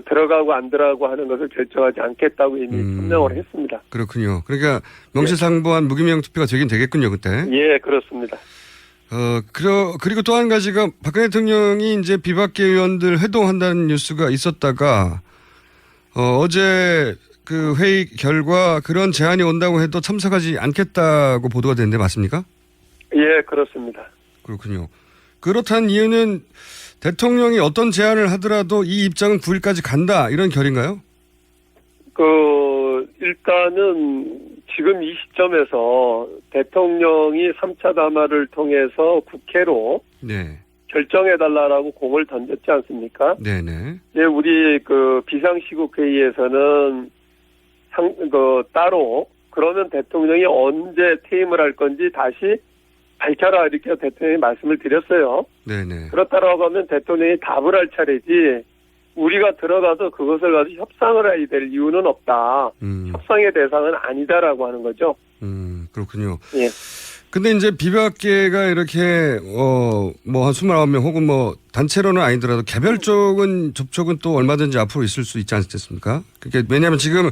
들어가고 안 들어가고 하는 것을 결정하지 않겠다고 이미 선명을 했습니다. 그렇군요. 그러니까 명실상부한 무기명 투표가 되긴 되겠군요, 그때. 예, 그렇습니다. 그리고 또 한 가지가 박근혜 대통령이 이제 비박계 의원들 회동한다는 뉴스가 있었다가, 어제 그 회의 결과 그런 제안이 온다고 해도 참석하지 않겠다고 보도가 됐는데 맞습니까? 예, 그렇습니다. 그렇군요. 그렇다는 이유는 대통령이 어떤 제안을 하더라도 이 입장은 9일까지 간다 이런 결인가요? 일단은 지금 이 시점에서 대통령이 3차 담화를 통해서 국회로 결정해달라고 공을 던졌지 않습니까? 네네. 예, 우리 비상시국 회의에서는 따로 그러면 대통령이 언제 퇴임을 할 건지 다시 밝혀라 이렇게 대통령이 말씀을 드렸어요. 네네. 그렇다라고 하면 대통령이 답을 할 차례지 우리가 들어가서 그것을 가지고 협상을 해야 될 이유는 없다. 협상의 대상은 아니다라고 하는 거죠. 그렇군요. 예. 근데 이제 비박계가 이렇게 한 29명 혹은 단체로는 아니더라도 개별적인 접촉은 또 얼마든지 앞으로 있을 수 있지 않겠습니까? 그게 왜냐하면 지금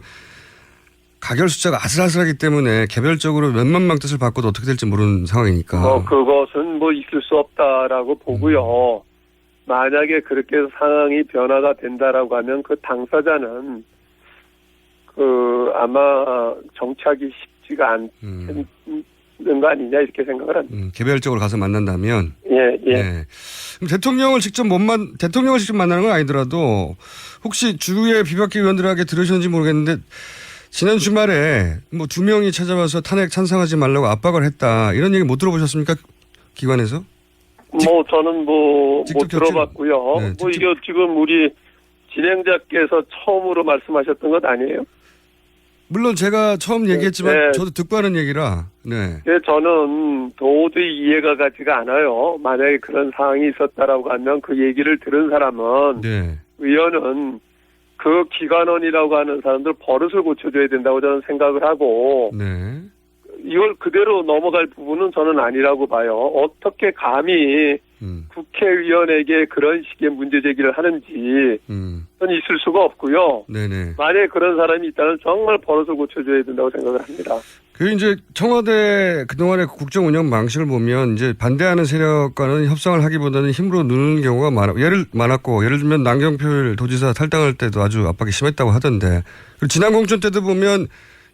가결 숫자가 아슬아슬하기 때문에 개별적으로 몇만 명 뜻을 받고도 어떻게 될지 모르는 상황이니까. 그것은 있을 수 없다라고 보고요. 만약에 그렇게 상황이 변화가 된다라고 하면 그 당사자는 아마 정착이 쉽지가 않는 거 아니냐 이렇게 생각을 합니다. 개별적으로 가서 만난다면. 예. 네. 그럼 대통령을 직접 만나는 건 아니더라도 혹시 주위의 비박계 의원들에게 들으셨는지 모르겠는데 지난 주말에 2명이 찾아와서 탄핵 찬성하지 말라고 압박을 했다 이런 얘기 못 들어보셨습니까? 기관에서? 저는 못 들어봤고요. 네, 이게 지금 우리 진행자께서 처음으로 말씀하셨던 것 아니에요? 물론 제가 처음 얘기했지만 네. 저도 듣고 하는 얘기라. 네. 저는 도저히 이해가 가지가 않아요. 만약에 그런 상황이 있었다라고 하면 그 얘기를 들은 사람은 의원은 그 기관원이라고 하는 사람들 버릇을 고쳐줘야 된다고 저는 생각을 하고 이걸 그대로 넘어갈 부분은 저는 아니라고 봐요. 어떻게 감히 국회의원에게 그런 식의 문제 제기를 하는지 저는 있을 수가 없고요. 만약에 그런 사람이 있다면 정말 버릇을 고쳐줘야 된다고 생각을 합니다. 이제 청와대 그동안의 국정 운영 방식을 보면 이제 반대하는 세력과는 협상을 하기보다는 힘으로 누르는 경우가 많았고 예를 들면 남경필 도지사 탈당할 때도 아주 압박이 심했다고 하던데 그리고 지난 공천 때도 보면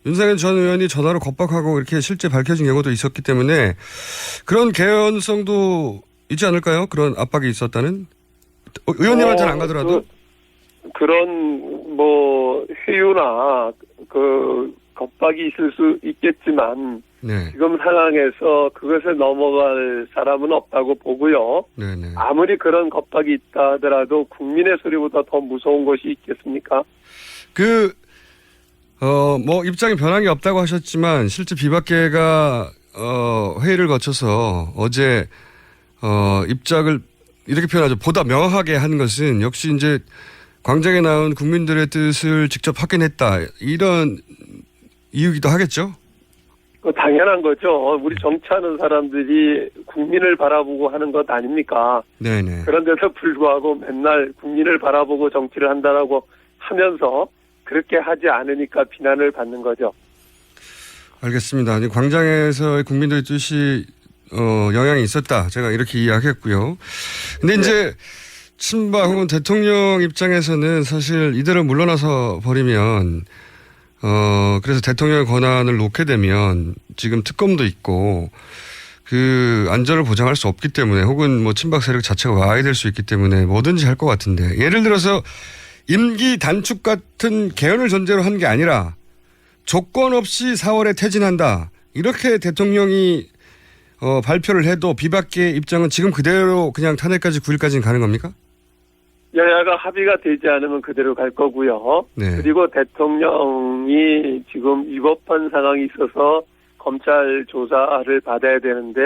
윤상현 전 의원이 전화로 겁박하고 이렇게 실제 밝혀진 경우도 있었기 때문에 그런 개연성도 있지 않을까요? 그런 압박이 있었다는? 의원님한테는 안 가더라도? 그런 회유나 겁박이 있을 수 있겠지만 지금 상황에서 그것을 넘어갈 사람은 없다고 보고요. 아무리 그런 겁박이 있다 하더라도 국민의 소리보다 더 무서운 것이 있겠습니까? 입장이 변한 게 없다고 하셨지만 실제 비박계가 회의를 거쳐서 어제 입장을 이렇게 표현하죠. 보다 명확하게 한 것은 역시 이제 광장에 나온 국민들의 뜻을 직접 확인했다. 이런 이유기도 하겠죠? 당연한 거죠. 우리 정치하는 사람들이 국민을 바라보고 하는 것 아닙니까? 그런데도 불구하고 맨날 국민을 바라보고 정치를 한다라고 하면서 그렇게 하지 않으니까 비난을 받는 거죠. 알겠습니다. 광장에서의 국민들의 뜻이 영향이 있었다. 제가 이렇게 이해하겠고요. 근데 이제 친박 혹은 대통령 입장에서는 사실 이대로 물러나서 버리면 그래서 대통령의 권한을 놓게 되면 지금 특검도 있고 그 안전을 보장할 수 없기 때문에 혹은 친박 세력 자체가 와야 될 수 있기 때문에 뭐든지 할 것 같은데 예를 들어서 임기 단축 같은 개헌을 전제로 한 게 아니라 조건 없이 4월에 퇴진한다. 이렇게 대통령이 발표를 해도 비박계 입장은 지금 그대로 그냥 탄핵까지 9일까지는 가는 겁니까? 여야가 합의가 되지 않으면 그대로 갈 거고요. 그리고 대통령이 지금 위법한 상황이 있어서 검찰 조사를 받아야 되는데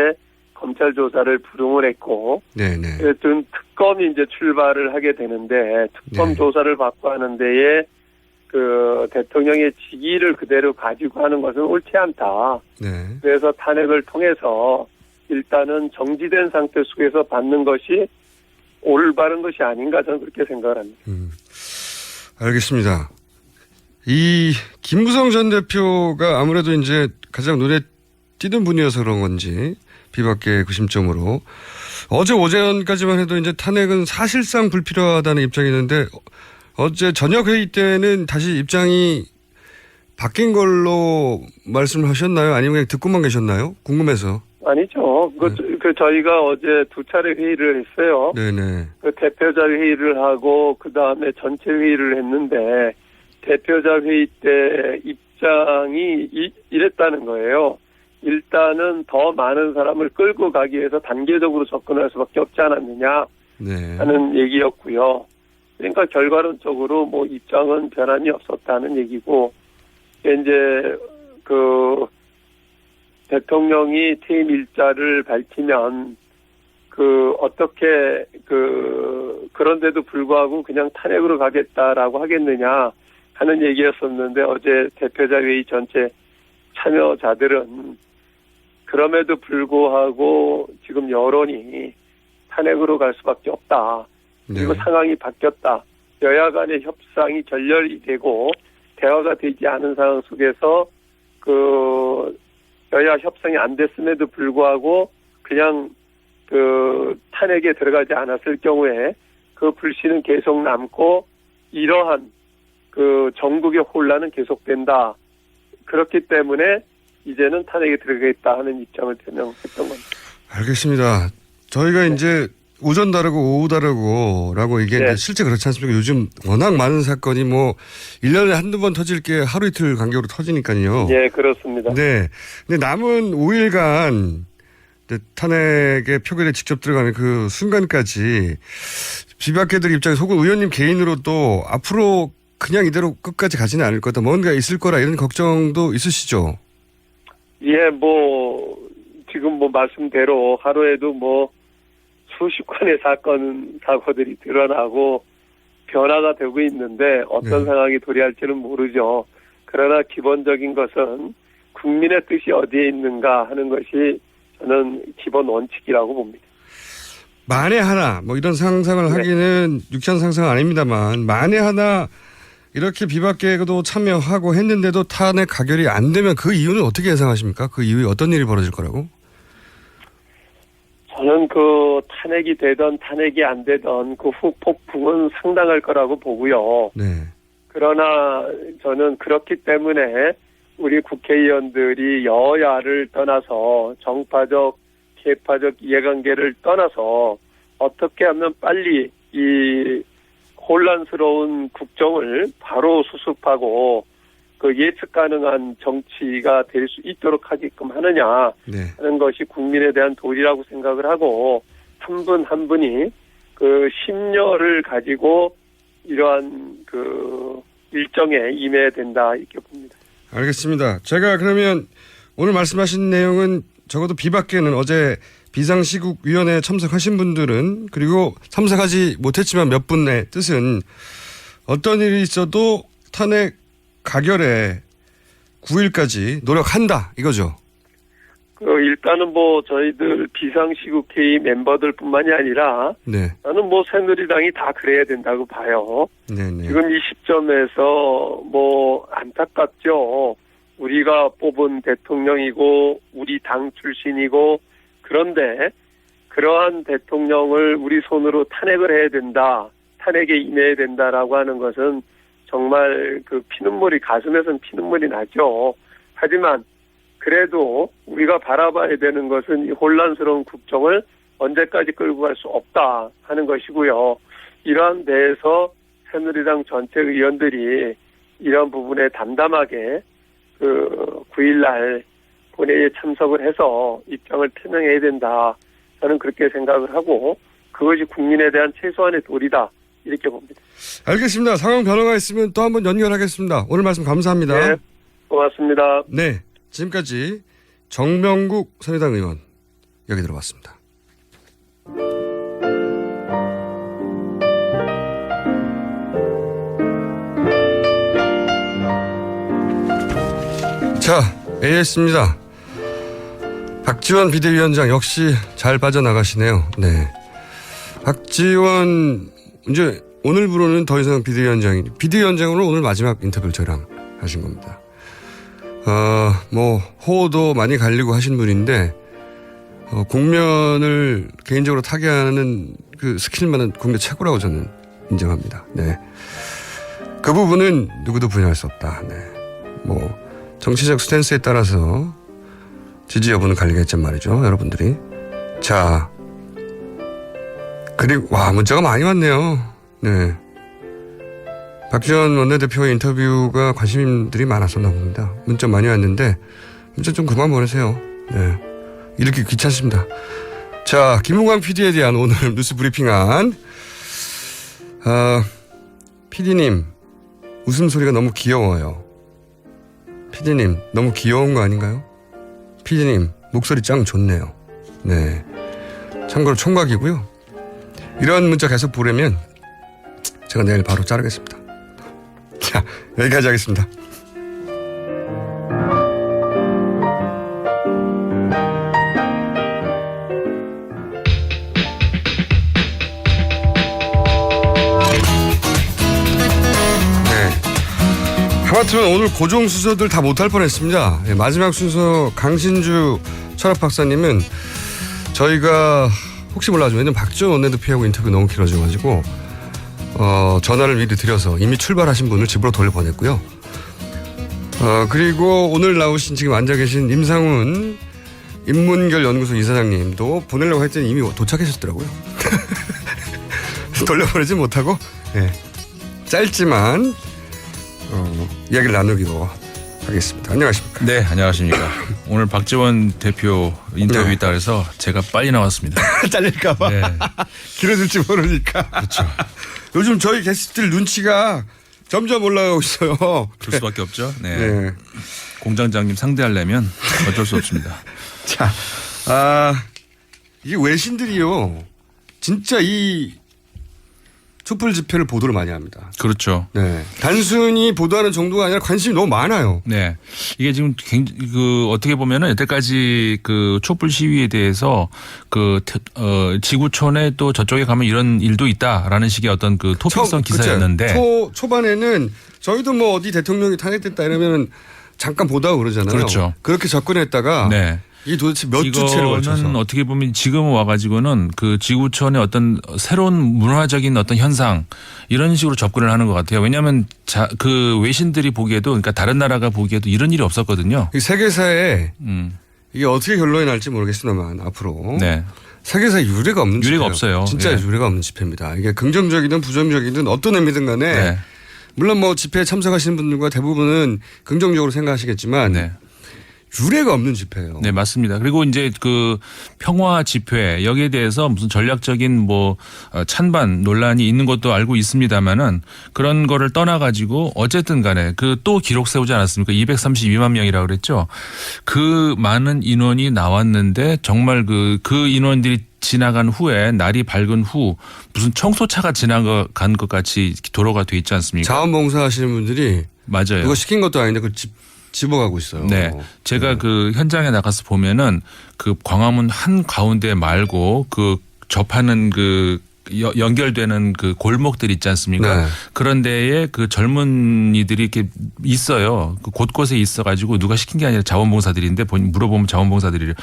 검찰 조사를 불응을 했고, 네네. 어쨌든 특검이 이제 출발을 하게 되는데 특검 네. 조사를 받고 하는 데에 그 대통령의 직위를 그대로 가지고 하는 것은 옳지 않다. 네. 그래서 탄핵을 통해서 일단은 정지된 상태 속에서 받는 것이 올바른 것이 아닌가 저는 그렇게 생각을 합니다. 알겠습니다. 이 김무성 전 대표가 아무래도 이제 가장 눈에 띄는 분이어서 그런 건지 비박계 구심점으로 어제 오전까지만 해도 이제 탄핵은 사실상 불필요하다는 입장이 있는데 어제 저녁 회의 때는 다시 입장이 바뀐 걸로 말씀을 하셨나요? 아니면 그냥 듣고만 계셨나요? 궁금해서. 아니죠. 그 저희가 어제 두 차례 회의를 했어요. 네네. 그 대표자 회의를 하고 그 다음에 전체 회의를 했는데 대표자 회의 때 입장이 이랬다는 거예요. 일단은 더 많은 사람을 끌고 가기 위해서 단계적으로 접근할 수밖에 없지 않았느냐 네. 하는 얘기였고요. 그러니까 결과론적으로 뭐 입장은 변함이 없었다는 얘기고 이제 그 대통령이 퇴임 일자를 밝히면 그 어떻게 그런데도 불구하고 그냥 탄핵으로 가겠다라고 하겠느냐 하는 얘기였었는데 어제 대표자 회의 전체 참여자들은 그럼에도 불구하고 지금 여론이 탄핵으로 갈 수밖에 없다. 그리고 상황이 바뀌었다. 여야 간의 협상이 결렬이 되고 대화가 되지 않은 상황 속에서 그 여야 협상이 안 됐음에도 불구하고 그냥 그 탄핵에 들어가지 않았을 경우에 그 불씨는 계속 남고 이러한 그 전국의 혼란은 계속된다. 그렇기 때문에 이제는 탄핵에 들어가겠다 하는 입장을 표명했던 겁니다. 알겠습니다. 저희가 이제 오전 다르고 오후 다르고라고 얘기했는데 실제 그렇지 않습니까? 요즘 워낙 많은 사건이 뭐 1년에 한두 번 터질 게 하루 이틀 간격으로 터지니까요. 네, 그렇습니다. 네. 근데 남은 5일간 탄핵의 표결에 직접 들어가는 그 순간까지 비박계들 입장에서 혹은 의원님 개인으로도 앞으로 그냥 이대로 끝까지 가지는 않을 거다. 뭔가 있을 거라 이런 걱정도 있으시죠? 예, 뭐 지금 뭐 말씀대로 하루에도 뭐 수십 건의 사고들이 드러나고 변화가 되고 있는데 어떤 상황이 도래할지는 모르죠. 그러나 기본적인 것은 국민의 뜻이 어디에 있는가 하는 것이 저는 기본 원칙이라고 봅니다. 만에 하나 뭐 이런 상상을 하기는 유치한 상상은 아닙니다만 만에 하나 이렇게 비박계도 참여하고 했는데도 탄핵 가결이 안 되면 그 이유는 어떻게 예상하십니까? 그 이후에 어떤 일이 벌어질 거라고? 저는 그 탄핵이 되던 탄핵이 안 되던 그 후폭풍은 상당할 거라고 보고요. 네. 그러나 저는 그렇기 때문에 우리 국회의원들이 여야를 떠나서 정파적, 계파적 이해관계를 떠나서 어떻게 하면 빨리 이 혼란스러운 국정을 바로 수습하고 그 예측 가능한 정치가 될 수 있도록 하게끔 하느냐 하는 것이 국민에 대한 도리라고 생각을 하고 한 분 한 분이 그 심려를 가지고 이러한 그 일정에 임해야 된다 이렇게 봅니다. 알겠습니다. 제가 그러면 오늘 말씀하신 내용은 적어도 비박계는 어제 비상시국위원회에 참석하신 분들은 그리고 참석하지 못했지만 몇 분의 뜻은 어떤 일이 있어도 탄핵 가결에 9일까지 노력한다 이거죠. 일단은 뭐 저희들 비상시국회의 멤버들뿐만이 아니라 저는 뭐 새누리당이 다 그래야 된다고 봐요. 네네. 지금 이 시점에서 뭐 안타깝죠. 우리가 뽑은 대통령이고 우리 당 출신이고 그런데 그러한 대통령을 우리 손으로 탄핵을 해야 된다. 탄핵에 임해야 된다라고 하는 것은 정말 그 피눈물이 가슴에선 피눈물이 나죠. 하지만 그래도 우리가 바라봐야 되는 것은 이 혼란스러운 국정을 언제까지 끌고 갈 수 없다 하는 것이고요. 이러한 데에서 새누리당 전체 의원들이 이런 부분에 담담하게 그 9일날 본회의에 참석을 해서 입장을 표명해야 된다. 저는 그렇게 생각을 하고 그것이 국민에 대한 최소한의 도리다. 이렇게 봅니다. 알겠습니다. 상황 변화가 있으면 또 한번 연결하겠습니다. 오늘 말씀 감사합니다. 네, 고맙습니다. 네, 지금까지 정명국 새누리당 의원 여기 들어봤습니다. 자, AS입니다. 박지원 비대위원장 역시 잘 빠져나가시네요. 네. 박지원 이제 오늘부로는 더 이상 비대위원장으로 오늘 마지막 인터뷰를 저랑 하신 겁니다. 뭐 호도 많이 갈리고 하신 분인데 공면을 개인적으로 타개하는 그 스킬만은 국내 최고라고 저는 인정합니다. 네. 그 부분은 누구도 부인할 수 없다. 네. 뭐 정치적 스탠스에 따라서 지지 여부는 갈리겠지만 말이죠, 여러분들이. 자, 그리고 와 문자가 많이 왔네요. 네. 박지원 원내대표의 인터뷰가 관심들이 많았었나 봅니다. 문자 많이 왔는데 문자 좀 그만 보내세요. 네. 이렇게 귀찮습니다. 자, 김은광 PD에 대한 오늘 뉴스 브리핑안. PD님 웃음소리가 너무 귀여워요. PD님 너무 귀여운 거 아닌가요? PD님 목소리 짱 좋네요. 네. 참고로 총각이고요. 이런 문자 계속 보내면 제가 내일 바로 자르겠습니다. 자, 여기까지 하겠습니다. 하마터면 오늘 고정 순서들 다 못할 뻔했습니다. 네, 마지막 순서 강신주 철학 박사님은 저희가 혹시 몰라가지고 왜냐면 박지원 원내대표하고 인터뷰 너무 길어져가지고 전화를 미리 드려서 이미 출발하신 분을 집으로 돌려보냈고요. 그리고 오늘 나오신 지금 앉아 계신 임상훈 인문결 연구소 이사장님도 보내려고 했더니 이미 도착하셨더라고요. 돌려보내지 못하고 네, 짧지만 이야기를 나누기로 하겠습니다. 안녕하십니까? 네, 안녕하십니까. 오늘 박지원 대표 인터뷰 있다 그래서 제가 빨리 나왔습니다. 잘릴까봐. 네. 길어질지 모르니까. 그렇죠. 요즘 저희 게스트들 눈치가 점점 올라가고 있어요. 줄 수밖에 없죠. 네. 네. 공장장님 상대하려면 어쩔 수 없습니다. 자, 이게 외신들이요. 진짜 이 촛불 집회를 보도를 많이 합니다. 그렇죠. 네. 단순히 보도하는 정도가 아니라 관심이 너무 많아요. 네. 이게 지금 어떻게 보면은 여태까지 그 촛불 시위에 대해서 지구촌에 또 저쪽에 가면 이런 일도 있다라는 식의 어떤 그 토픽성 기사였는데. 초반에는 저희도 뭐 어디 대통령이 탄핵됐다 이러면 잠깐 보다가 그러잖아요. 그렇죠. 그렇게 접근했다가. 네. 이게 도대체 몇 주체를 걸쳐서. 이거는 어떻게 보면 지금 와가지고는 그 지구촌의 어떤 새로운 문화적인 어떤 현상 이런 식으로 접근을 하는 것 같아요. 왜냐하면 그 외신들이 보기에도 그러니까 다른 나라가 보기에도 이런 일이 없었거든요. 세계사에 이게 어떻게 결론이 날지 모르겠습니다만 앞으로. 네. 세계사에 유례가 없는 유례가 집회예요. 없어요. 진짜 네. 유례가 없는 집회입니다. 이게 긍정적이든 부정적이든 어떤 의미든 간에 네. 물론 뭐 집회에 참석하시는 분들과 대부분은 긍정적으로 생각하시겠지만 네. 유례가 없는 집회예요. 네, 맞습니다. 그리고 이제 그 평화 집회 여기에 대해서 무슨 전략적인 뭐 찬반 논란이 있는 것도 알고 있습니다만은 그런 거를 떠나가지고 어쨌든 간에 그 또 기록 세우지 않았습니까? 232만 명이라고 그랬죠. 그 많은 인원이 나왔는데 정말 그 인원들이 지나간 후에 날이 밝은 후 무슨 청소차가 지나간 것 같이 도로가 돼 있지 않습니까? 자원봉사 하시는 분들이 맞아요. 그거 시킨 것도 아닌데 그 집어가고 있어요. 네. 제가 그 현장에 나가서 보면은 그 광화문 한 가운데 말고 그 접하는 그 연결되는 그 골목들 있지 않습니까? 네. 그런 데에 그 젊은이들이 이렇게 있어요. 그 곳곳에 있어가지고 누가 시킨 게 아니라 자원봉사들인데 물어보면 자원봉사들이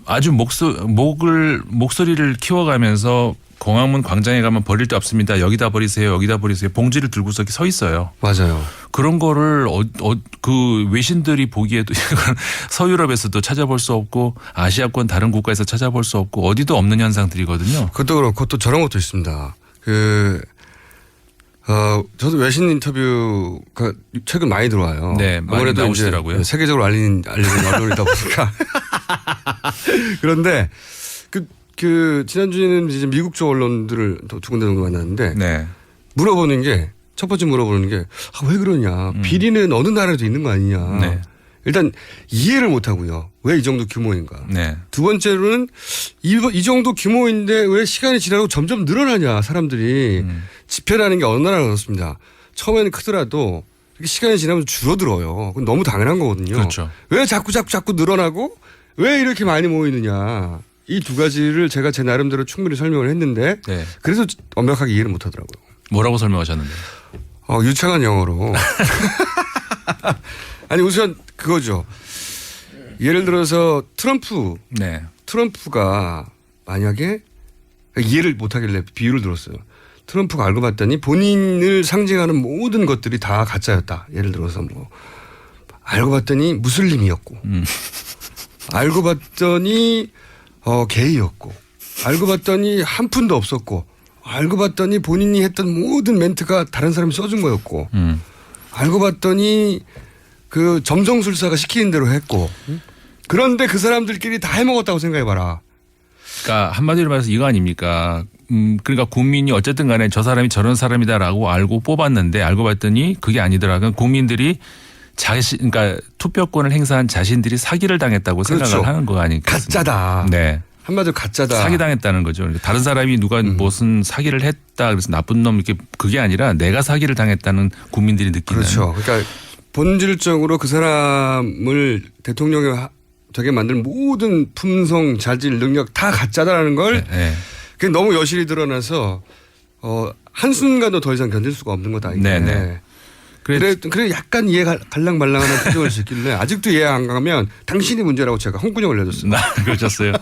아주 목소리를 키워가면서 광화문 광장에 가면 버릴 데 없습니다. 여기다 버리세요. 여기다 버리세요. 봉지를 들고서 이렇게 서 있어요. 맞아요. 그런 거를 그 외신들이 보기에도 서유럽에서도 찾아볼 수 없고 아시아권 다른 국가에서 찾아볼 수 없고 어디도 없는 현상들이거든요. 그것도 그렇고 또 저런 것도 있습니다. 저도 외신 인터뷰가 최근 많이 들어와요. 네, 아무래도 많이 나오시더라고요. 세계적으로 알려진 언론이다 보니까. 그런데 지난주에는 이제 미국 쪽 언론들을 두 군데 정도 만났는데. 네. 첫 번째 물어보는 게, 왜 그러냐. 비리는 어느 나라에도 있는 거 아니냐. 네. 일단 이해를 못 하고요. 왜 이 정도 규모인가. 네. 두 번째로는 이 정도 규모인데 왜 시간이 지나고 점점 늘어나냐 사람들이. 집회라는 게 어느 나라나 그렇습니다. 처음에는 크더라도 이렇게 시간이 지나면서 줄어들어요. 그건 너무 당연한 거거든요. 그렇죠. 왜 자꾸 늘어나고 왜 이렇게 많이 모이느냐. 이 두 가지를 제가 제 나름대로 충분히 설명을 했는데 네. 그래서 완벽하게 이해를 못 하더라고요. 뭐라고 설명하셨는데요? 유창한 영어로. 아니 우선 그거죠. 예를 들어서 트럼프가 만약에 이해를 못하길래 비유를 들었어요. 트럼프가 알고 봤더니 본인을 상징하는 모든 것들이 다 가짜였다. 예를 들어서 뭐 알고 봤더니 무슬림이었고 알고 봤더니 게이였고 알고 봤더니 한 푼도 없었고 알고 봤더니 본인이 했던 모든 멘트가 다른 사람이 써준 거였고 알고 봤더니 그 점성술사가 시키는 대로 했고 그런데 그 사람들끼리 다 해먹었다고 생각해봐라. 그러니까 한마디로 말해서 이거 아닙니까? 그러니까 국민이 어쨌든 간에 저 사람이 저런 사람이다라고 알고 뽑았는데 알고 봤더니 그게 아니더라. 그러니까 국민들이 그러니까 투표권을 행사한 자신들이 사기를 당했다고 그렇죠. 생각을 하는 거 아니겠습니까? 가짜다. 네. 한마디로 가짜다. 사기당했다는 거죠. 그러니까 다른 사람이 누가 무슨 사기를 했다 그래서 나쁜 놈 이렇게 그게 아니라 내가 사기를 당했다는 국민들이 느끼는. 그렇죠. 그러니까 본질적으로 그 사람을 대통령이 되게 만든 모든 품성, 자질, 능력 다 가짜다라는 걸 그게 너무 여실히 드러나서 한순간도 더 이상 견딜 수가 없는 거다. 네네. 그래 약간 이해 갈랑말랑하는 표정을 짓길래 아직도 이해 안 가면 당신이 문제라고 제가 홍군형을 내줬습니다. 그러셨어요.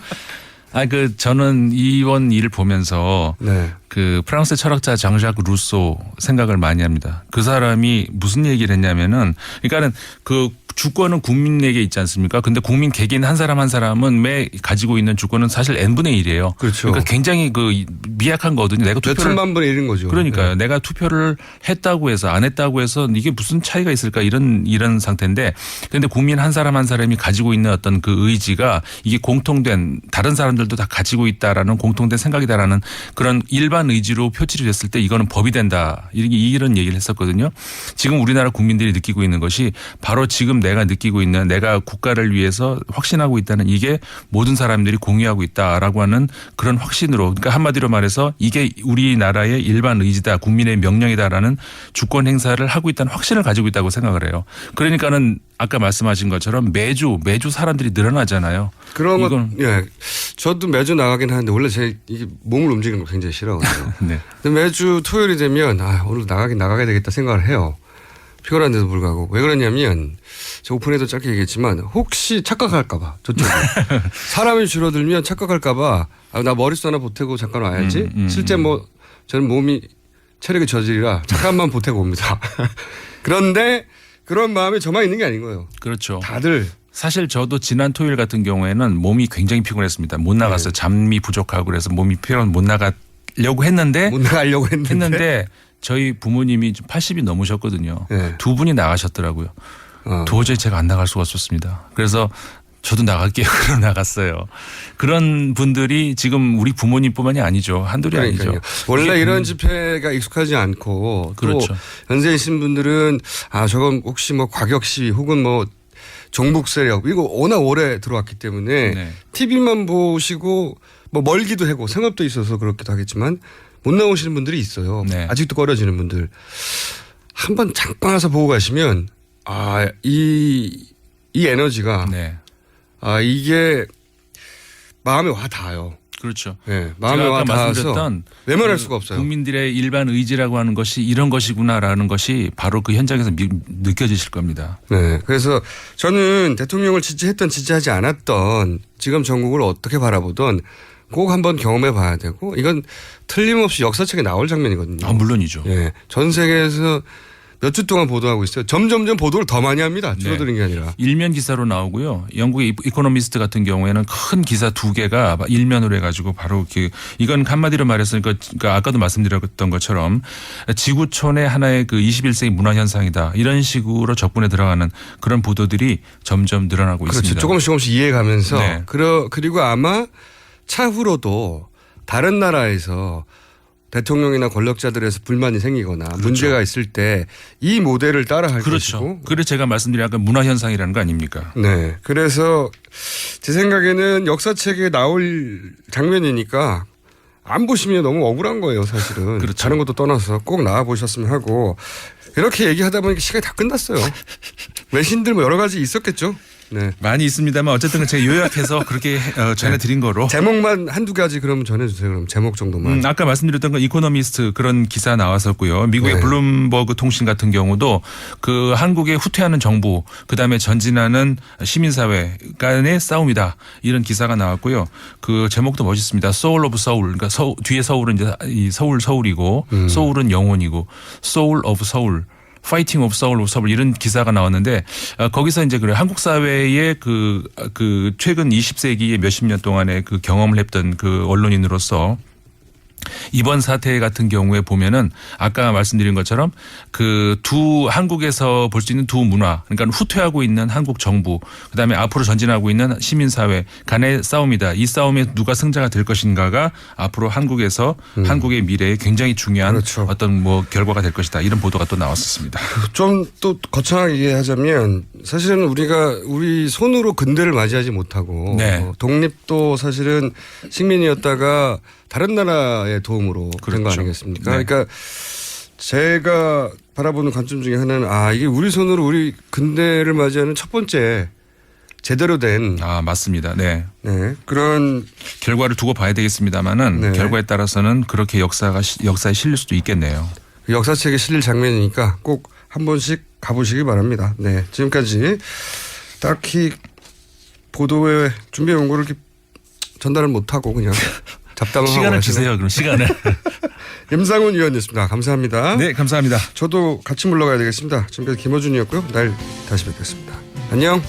저는 이번 일을 보면서 그 프랑스 철학자 장ዣ크 루소 생각을 많이 합니다. 그 사람이 무슨 얘기를 했냐면은 그러니까는 그 주권은 국민에게 있지 않습니까? 근데 국민 개개인 한 사람 한 사람은 매 가지고 있는 주권은 사실 n분의 1이에요. 그렇죠. 그러니까 굉장히 그 미약한 거거든요. 내가 투표를 몇천만 분의 1인 거죠. 그러니까요. 네. 내가 투표를 했다고 해서 안 했다고 해서 이게 무슨 차이가 있을까 이런 상태인데 그런데 국민 한 사람 한 사람이 가지고 있는 어떤 그 의지가 이게 공통된 다른 사람들도 다 가지고 있다라는 공통된 생각이다라는 그런 일반 의지로 표출이 됐을 때 이거는 법이 된다. 이런 얘기를 했었거든요. 지금 우리나라 국민들이 느끼고 있는 것이 바로 지금 내가 느끼고 있는 내가 국가를 위해서 확신하고 있다는 이게 모든 사람들이 공유하고 있다라고 하는 그런 확신으로 그러니까 한마디로 말해서 이게 우리나라의 일반 의지다 국민의 명령이다라는 주권 행사를 하고 있다는 확신을 가지고 있다고 생각을 해요. 그러니까는 아까 말씀하신 것처럼 매주 사람들이 늘어나잖아요. 그런 건 예, 저도 매주 나가긴 하는데 원래 제 이게 몸을 움직이는 거 굉장히 싫어하거든요. 네. 근데 매주 토요일이 되면 오늘 나가야 되겠다 생각을 해요. 피곤한데도 불구하고 왜 그러냐면 저 오픈에도 짧게 얘기했지만 혹시 착각할까 봐 저쪽에 사람이 줄어들면 착각할까 봐 나 머릿수 하나 보태고 잠깐 와야지 실제 뭐 저는 몸이 체력이 저질이라 잠깐만 보태고 옵니다. 그런데 그런 마음이 저만 있는 게 아닌 거예요. 그렇죠. 다들 사실 저도 지난 토요일 같은 경우에는 몸이 굉장히 피곤했습니다. 못 나갔어요. 잠이 부족하고 그래서 몸이 피곤해서 못 나가려고 했는데 저희 부모님이 80이 넘으셨거든요. 네. 두 분이 나가셨더라고요. 도저히 제가 안 나갈 수가 없었습니다. 그래서 저도 나갈게요. 그러고 나갔어요. 그런 분들이 지금 우리 부모님뿐만이 아니죠. 한둘이 아니죠. 원래 이런 집회가 익숙하지 않고 그렇죠. 또 연세이신 분들은 저건 혹시 뭐 과격 시위 혹은 뭐 종북 세력 이거 워낙 오래 들어왔기 때문에 TV만 보시고 뭐 멀기도 하고 생업도 있어서 그렇기도 하겠지만 못 나오시는 분들이 있어요. 아직도 꺼려지는 분들. 한번 잠깐 와서 보고 가시면 이 에너지가 이게 마음에 와 닿아요. 그렇죠. 네, 마음에 와 닿아서 외면할 수가 없어요. 국민들의 일반 의지라고 하는 것이 이런 것이구나라는 것이 바로 그 현장에서 느껴지실 겁니다. 네, 그래서 저는 대통령을 지지했던 지지하지 않았던 지금 전국을 어떻게 바라보던 꼭 한번 경험해 봐야 되고 이건 틀림없이 역사책에 나올 장면이거든요. 물론이죠. 네, 전 세계에서 몇 주 동안 보도하고 있어요. 점점점 보도를 더 많이 합니다. 줄어드는 게 아니라. 일면 기사로 나오고요. 영국의 이코노미스트 같은 경우에는 큰 기사 2개가 일면으로 해가지고 바로 이건 한마디로 말해서 그러니까 아까도 말씀드렸던 것처럼 지구촌의 하나의 그 21세기 문화 현상이다. 이런 식으로 적분에 들어가는 그런 보도들이 점점 늘어나고 있습니다. 조금씩 이해가면서 그리고 아마 차후로도 다른 나라에서 대통령이나 권력자들에서 불만이 생기거나 문제가 있을 때 이 모델을 따라할 그렇죠. 것이고. 그래서 제가 말씀드린 아까 문화 현상이라는 거 아닙니까? 네. 그래서 제 생각에는 역사책에 나올 장면이니까 안 보시면 너무 억울한 거예요, 사실은. 그렇죠. 다른 것도 떠나서 꼭 나와 보셨으면 하고 이렇게 얘기하다 보니까 시간이 다 끝났어요. 외신들 뭐 여러 가지 있었겠죠. 네. 많이 있습니다만 어쨌든 제가 요약해서 그렇게 전해드린 거로. 제목만 한두 가지 그러면 전해주세요. 그럼 제목 정도만. 아까 말씀드렸던 건 이코노미스트 그런 기사 나왔었고요. 미국의 네. 블룸버그 통신 같은 경우도 그 한국의 후퇴하는 정부 그다음에 전진하는 시민사회 간의 싸움이다. 이런 기사가 나왔고요. 그 제목도 멋있습니다. 소울 오브 서울. 그러니까 뒤에 서울은 이제 이 서울이고 소울은 영혼이고 소울 오브 서울. 파이팅 오브 서울 오브 서울 이런 기사가 나왔는데 거기서 이제 그래 한국 사회의 그 최근 20세기의 몇십 년 동안의 그 경험을 했던 그 언론인으로서 이번 사태 같은 경우에 보면은 아까 말씀드린 것처럼 그 한국에서 볼 수 있는 두 문화 그러니까 후퇴하고 있는 한국 정부 그다음에 앞으로 전진하고 있는 시민사회 간의 싸움이다. 이 싸움에 누가 승자가 될 것인가가 앞으로 한국에서 한국의 미래에 굉장히 중요한 그렇죠. 어떤 뭐 결과가 될 것이다. 이런 보도가 또 나왔었습니다. 좀 또 거창하게 얘기하자면 사실은 우리 손으로 근대를 맞이하지 못하고 네. 독립도 사실은 식민이었다가 다른 나라의 도움으로 된 거 그렇죠. 아니겠습니까? 네. 그러니까 제가 바라보는 관점 중에 하나는 이게 우리 손으로 우리 근대를 맞이하는 첫 번째 제대로 된 맞습니다. 네. 네. 그런 결과를 두고 봐야 되겠습니다만은 네. 결과에 따라서는 그렇게 역사에 실릴 수도 있겠네요. 역사책에 실릴 장면이니까 꼭 한 번씩 가보시기 바랍니다. 네. 지금까지 딱히 보도에 준비해 거를 이렇게 전달을 못하고 그냥 잡담을 하고 시간을 주세요. 그럼 시간을. 임상훈 위원이었습니다. 감사합니다. 네, 감사합니다. 저도 같이 물러가야 되겠습니다. 지금까지 김어준이었고요. 내일 다시 뵙겠습니다. 안녕.